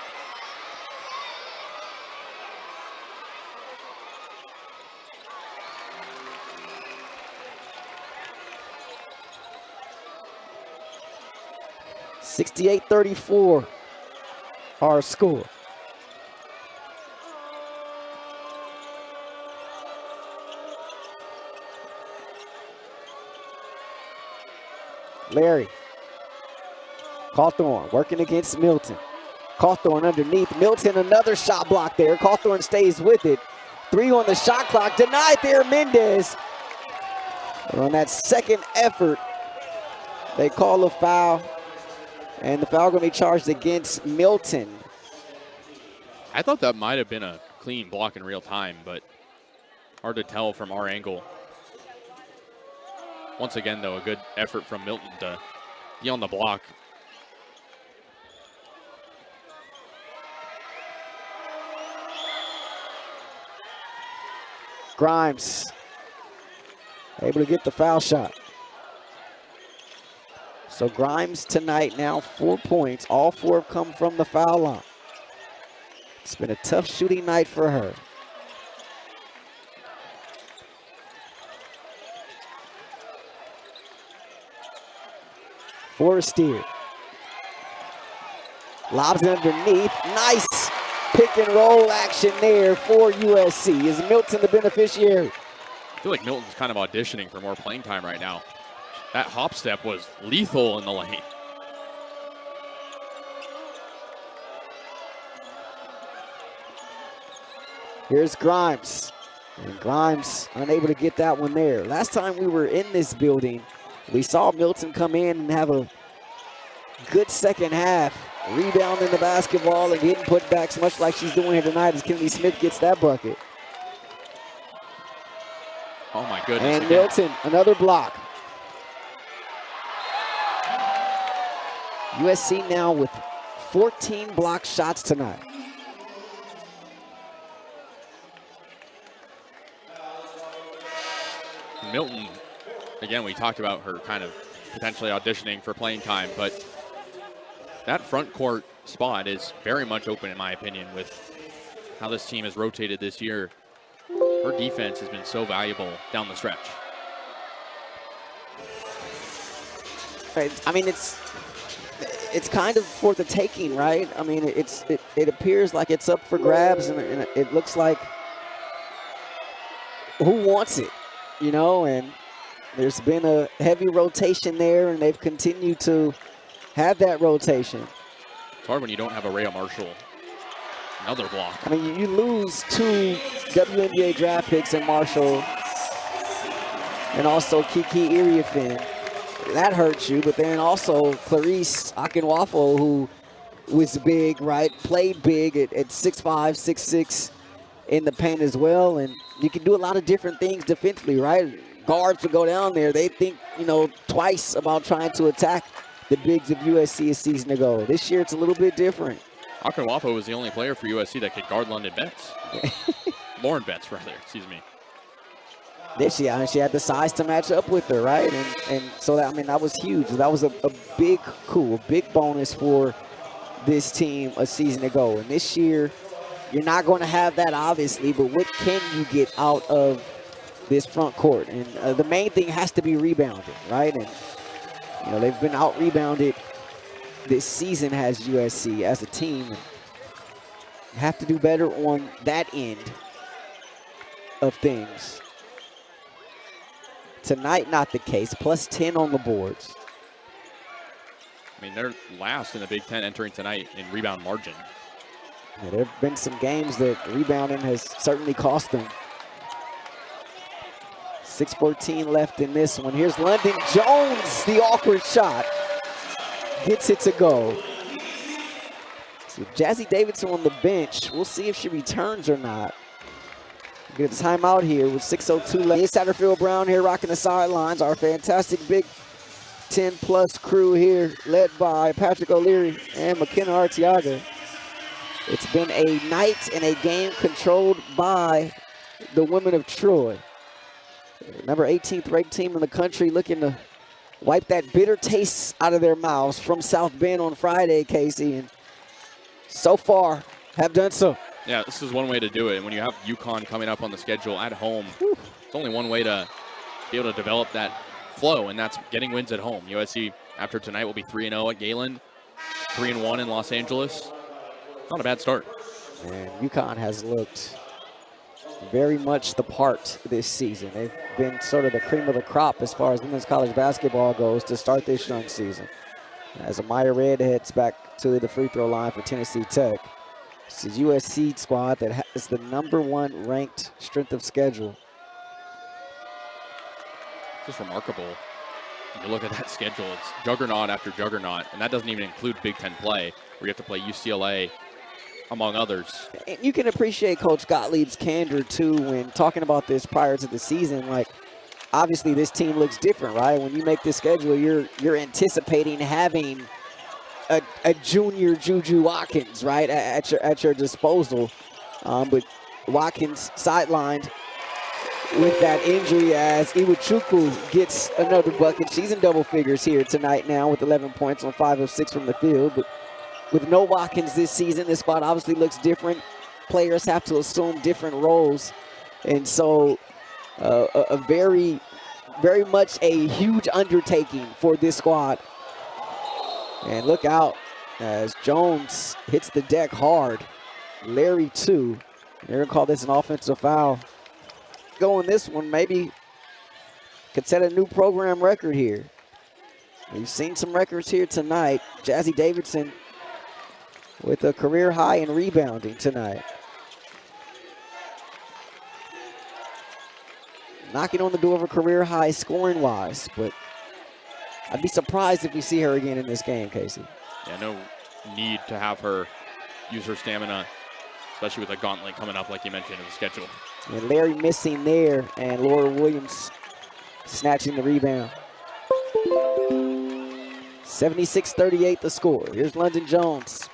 (68-34) our score. Larry. Cawthorn working against Milton. Cawthorn underneath. Milton, another shot block there. Cawthorn stays with it. 3 on the shot clock. Denied there, Mendez. And on that second effort, they call a foul. And the foul going to be charged against Milton. I thought that might have been a clean block in real time, but hard to tell from our angle. Once again, though, a good effort from Milton to be on the block. Grimes able to get the foul shot. So Grimes tonight now 4 points. All 4 have come from the foul line. It's been a tough shooting night for her. Forestier. Lobs it underneath. Nice pick and roll action there for USC. Is Milton the beneficiary? I feel like Milton's kind of auditioning for more playing time right now. That hop step was lethal in the lane. Here's Grimes. And Grimes unable to get that one there. Last time we were in this building, we saw Milton come in and have a good second half. Rebounding the basketball and getting putbacks, much like she's doing here tonight as Kennedy Smith gets that bucket. Oh my goodness. And again. Milton, another block. USC now with 14 block shots tonight. Milton, again, we talked about her kind of potentially auditioning for playing time, but that front court spot is very much open, in my opinion, with how this team has rotated this year. Her defense has been so valuable down the stretch. I mean, it's kind of for the taking, right? I mean, it appears like it's up for grabs, and it looks like who wants it, you know? And there's been a heavy rotation there, and they've continued to have that rotation. It's hard when you don't have a Rhea Marshall. Another block. I mean, you lose 2 WNBA draft picks in Marshall and also Kiki Iriefin. That hurts you, but then also Clarice Akinwafo, who was big, right? Played big at 6'5", 6'6" in the paint as well. And you can do a lot of different things defensively, right? Guards would go down there. They think, you know, twice about trying to attack the bigs of USC a season ago. This year, it's a little bit different. Akinwafo was the only player for USC that could guard London Betts. Lauren Betts, rather, excuse me. She had the size to match up with her, right? And so, that, I mean, that was huge. That was a big coup, a big bonus for this team a season ago. And this year, you're not going to have that, obviously, but what can you get out of this front court? And the main thing has to be rebounding, right? And, you know, they've been out-rebounded this season, has USC as a team. And you have to do better on that end of things. Tonight, not the case. Plus 10 on the boards. I mean, they're last in the Big Ten entering tonight in rebound margin. Yeah, there have been some games that rebounding has certainly cost them. 6:14 left in this one. Here's London Jones, the awkward shot. Gets it to go. So Jazzy Davidson on the bench. We'll see if she returns or not. Get a timeout here with 6:02 left. It's Satterfield Brown here rocking the sidelines. Our fantastic Big 10-plus crew here, led by Patrick O'Leary and McKenna Artiaga. It's been a night and a game controlled by the women of Troy. Number 18th ranked team in the country, looking to wipe that bitter taste out of their mouths from South Bend on Friday, Casey. And so far, have done so. Yeah, this is one way to do it. And when you have UConn coming up on the schedule at home, it's only one way to be able to develop that flow, and that's getting wins at home. USC, after tonight, will be 3-0 at Galen, 3-1 in Los Angeles. Not a bad start. And UConn has looked very much the part this season. They've been sort of the cream of the crop as far as women's college basketball goes to start this young season. As Amaya Red heads back to the free throw line for Tennessee Tech. It's the USC squad that has the #1 ranked strength of schedule. Just remarkable. When you look at that schedule, it's juggernaut after juggernaut, and that doesn't even include Big Ten play, where you have to play UCLA, among others. And you can appreciate Coach Gottlieb's candor, too, when talking about this prior to the season. Like, obviously, this team looks different, right? When you make this schedule, you're anticipating having a junior Juju Watkins, right, at your disposal. But Watkins sidelined with that injury as Iwuchukwu gets another bucket. She's in double figures here tonight now with 11 points on 5 of 6 from the field. But with no Watkins this season, this spot obviously looks different. Players have to assume different roles. And so a very, very much a huge undertaking for this squad. And look out as Jones hits the deck hard. Larry, too. They're going to call this an offensive foul. Going this one, maybe could set a new program record here. We've seen some records here tonight. Jazzy Davidson with a career high in rebounding tonight. Knocking on the door of a career high scoring-wise, but I'd be surprised if we see her again in this game, Casey. Yeah, no need to have her use her stamina, especially with a gauntlet coming up like you mentioned in the schedule. And Larry missing there, and Laura Williams snatching the rebound. 76-38 the score. Here's London Jones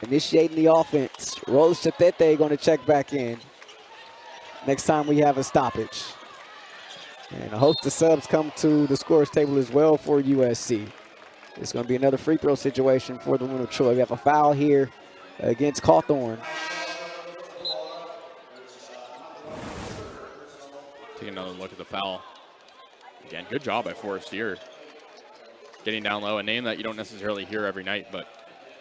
initiating the offense. Flau'Jae going to check back in next time we have a stoppage. And a host of subs come to the scorers table as well for USC. It's going to be another free throw situation for the women of Troy. We have a foul here against Cawthorn. Take another look at the foul. Again, good job by Forestier. Getting down low, a name that you don't necessarily hear every night, but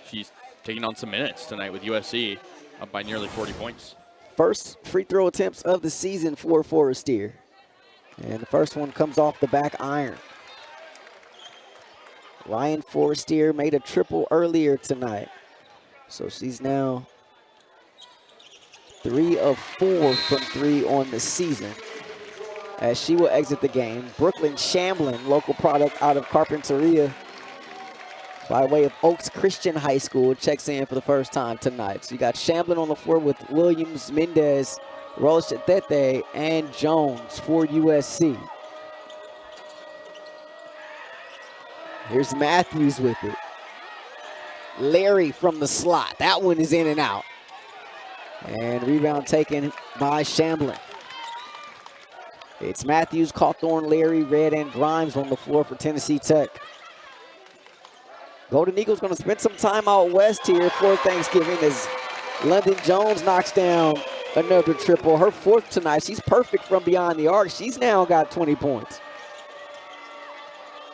she's taking on some minutes tonight with USC, up by nearly 40 points. First free throw attempts of the season for Forestier. And the first one comes off the back iron. Ryan Forestier made a triple earlier tonight. So she's now 3 of 4 from 3 on the season, as she will exit the game. Brooklyn Shamblin, local product out of Carpinteria by way of Oaks Christian High School, checks in for the first time tonight. So you got Shamblin on the floor with Williams, Mendez, Flau'Jae, and Jones for USC. Here's Matthews with it. Larry from the slot. That one is in and out. And rebound taken by Shamblin. It's Matthews, Cawthorn, Larry, Red, and Grimes on the floor for Tennessee Tech. Golden Eagles going to spend some time out west here for Thanksgiving as London Jones knocks down another triple. Her 4th tonight. She's perfect from beyond the arc. She's now got 20 points.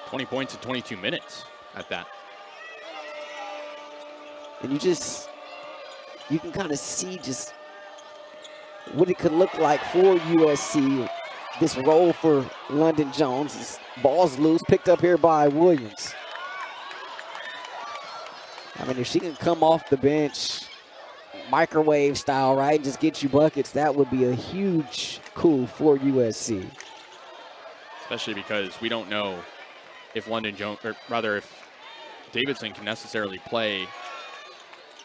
20 points in 22 minutes at that. And you can kind of see just what it could look like for USC. This role for London Jones. This ball's loose, picked up here by Williams. I mean, if she can come off the bench, microwave style, right, and just get you buckets, that would be a huge coup for USC. Especially because we don't know if London Jones, or rather if Davidson can necessarily play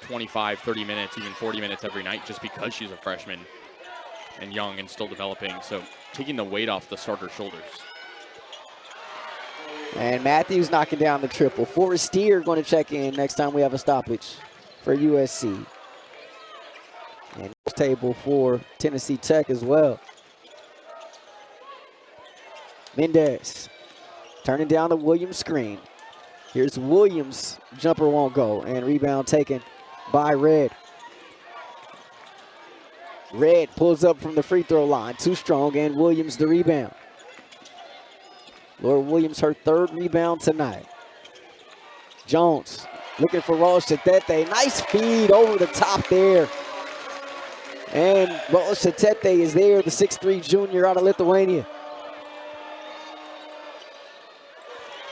25, 30 minutes, even 40 minutes every night just because she's a freshman and young and still developing. So taking the weight off the starter's shoulders. And Matthews knocking down the triple. Forestier going to check in next time we have a stoppage for USC. And table for Tennessee Tech as well. Mendez turning down the Williams screen. Here's Williams. Jumper won't go. And rebound taken by Red. Red pulls up from the free throw line. Too strong, and Williams the rebound. Laura Williams, her 3rd rebound tonight. Jones looking for Flau'Jae. Nice feed over the top there. And Flau'Jae is there, the 6'3 junior out of Lithuania.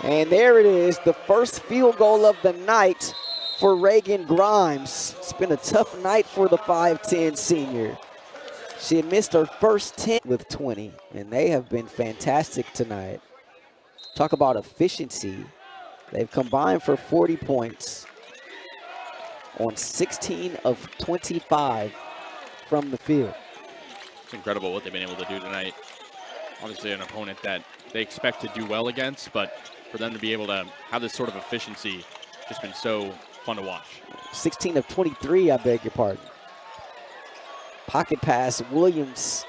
And there it is, the first field goal of the night for Reagan Grimes. It's been a tough night for the 5'10 senior. She had missed her first 10 with 20, and they have been fantastic tonight. Talk about efficiency. They've combined for 40 points on 16 of 25 from the field. It's incredible what they've been able to do tonight. Obviously an opponent that they expect to do well against, but for them to be able to have this sort of efficiency, just been so fun to watch. 16 of 23, I beg your pardon. Pocket pass, Williams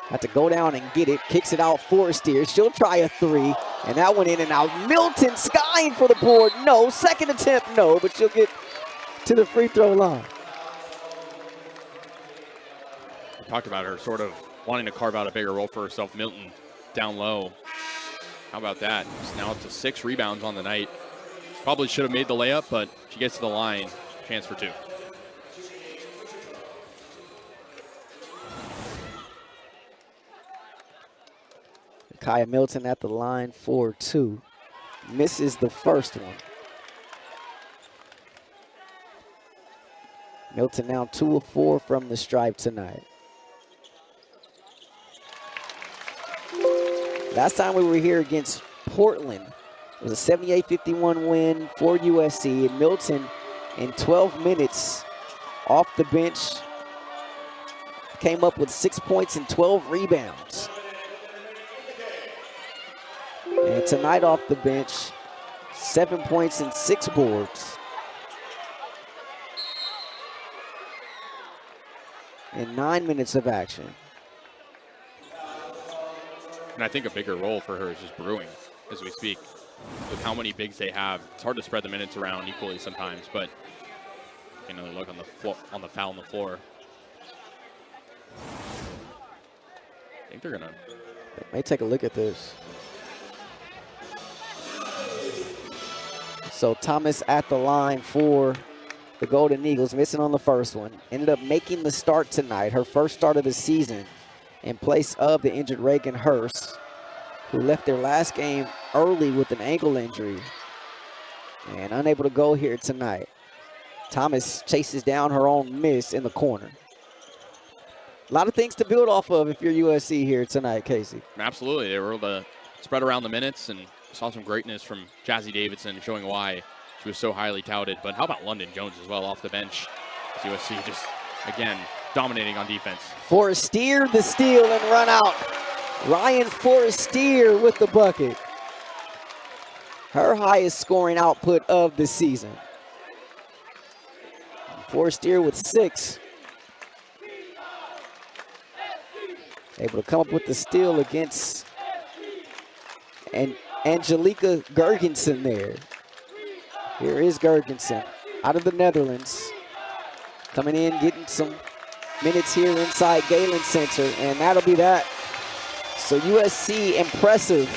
had to go down and get it, kicks it out Forestier. She'll try a 3, and that one in and out. Milton skying for the board, no. Second attempt, no, but she'll get to the free throw line. We talked about her sort of wanting to carve out a bigger role for herself. Milton down low. How about that? She's now up to 6 rebounds on the night. Probably should have made the layup, but she gets to the line. Chance for 2. Kaya Milton at the line for 2. Misses the first one. Milton now 2 of 4 from the stripe tonight. Last time we were here against Portland, it was a 78-51 win for USC. And Milton, in 12 minutes off the bench, came up with 6 points and 12 rebounds. And tonight off the bench, 7 points and 6 boards. In 9 minutes of action. And I think a bigger role for her is just brewing as we speak. With how many bigs they have, it's hard to spread the minutes around equally sometimes, but another look on the foul on the floor. I think they're gonna. They may take a look at this. So Thomas at the line for the Golden Eagles, missing on the first one. Ended up making the start tonight, her first start of the season, in place of the injured Reagan Hurst, who left their last game early with an ankle injury and unable to go here tonight. Thomas chases down her own miss in the corner. A lot of things to build off of if you're USC here tonight, Casey. Absolutely. They were able to spread around the minutes and saw some greatness from Jazzy Davidson, showing why she was so highly touted. But how about London Jones as well off the bench? USC just, again, dominating on defense. Forestier the steal and run out. Ryan Forestier with the bucket. Her highest scoring output of the season. Forestier with 6. Able to come up with the steal against Angelica Gergensen there. Here is Gergensen out of the Netherlands. Coming in, getting some minutes here inside Galen Center, and that'll be that. So USC impressive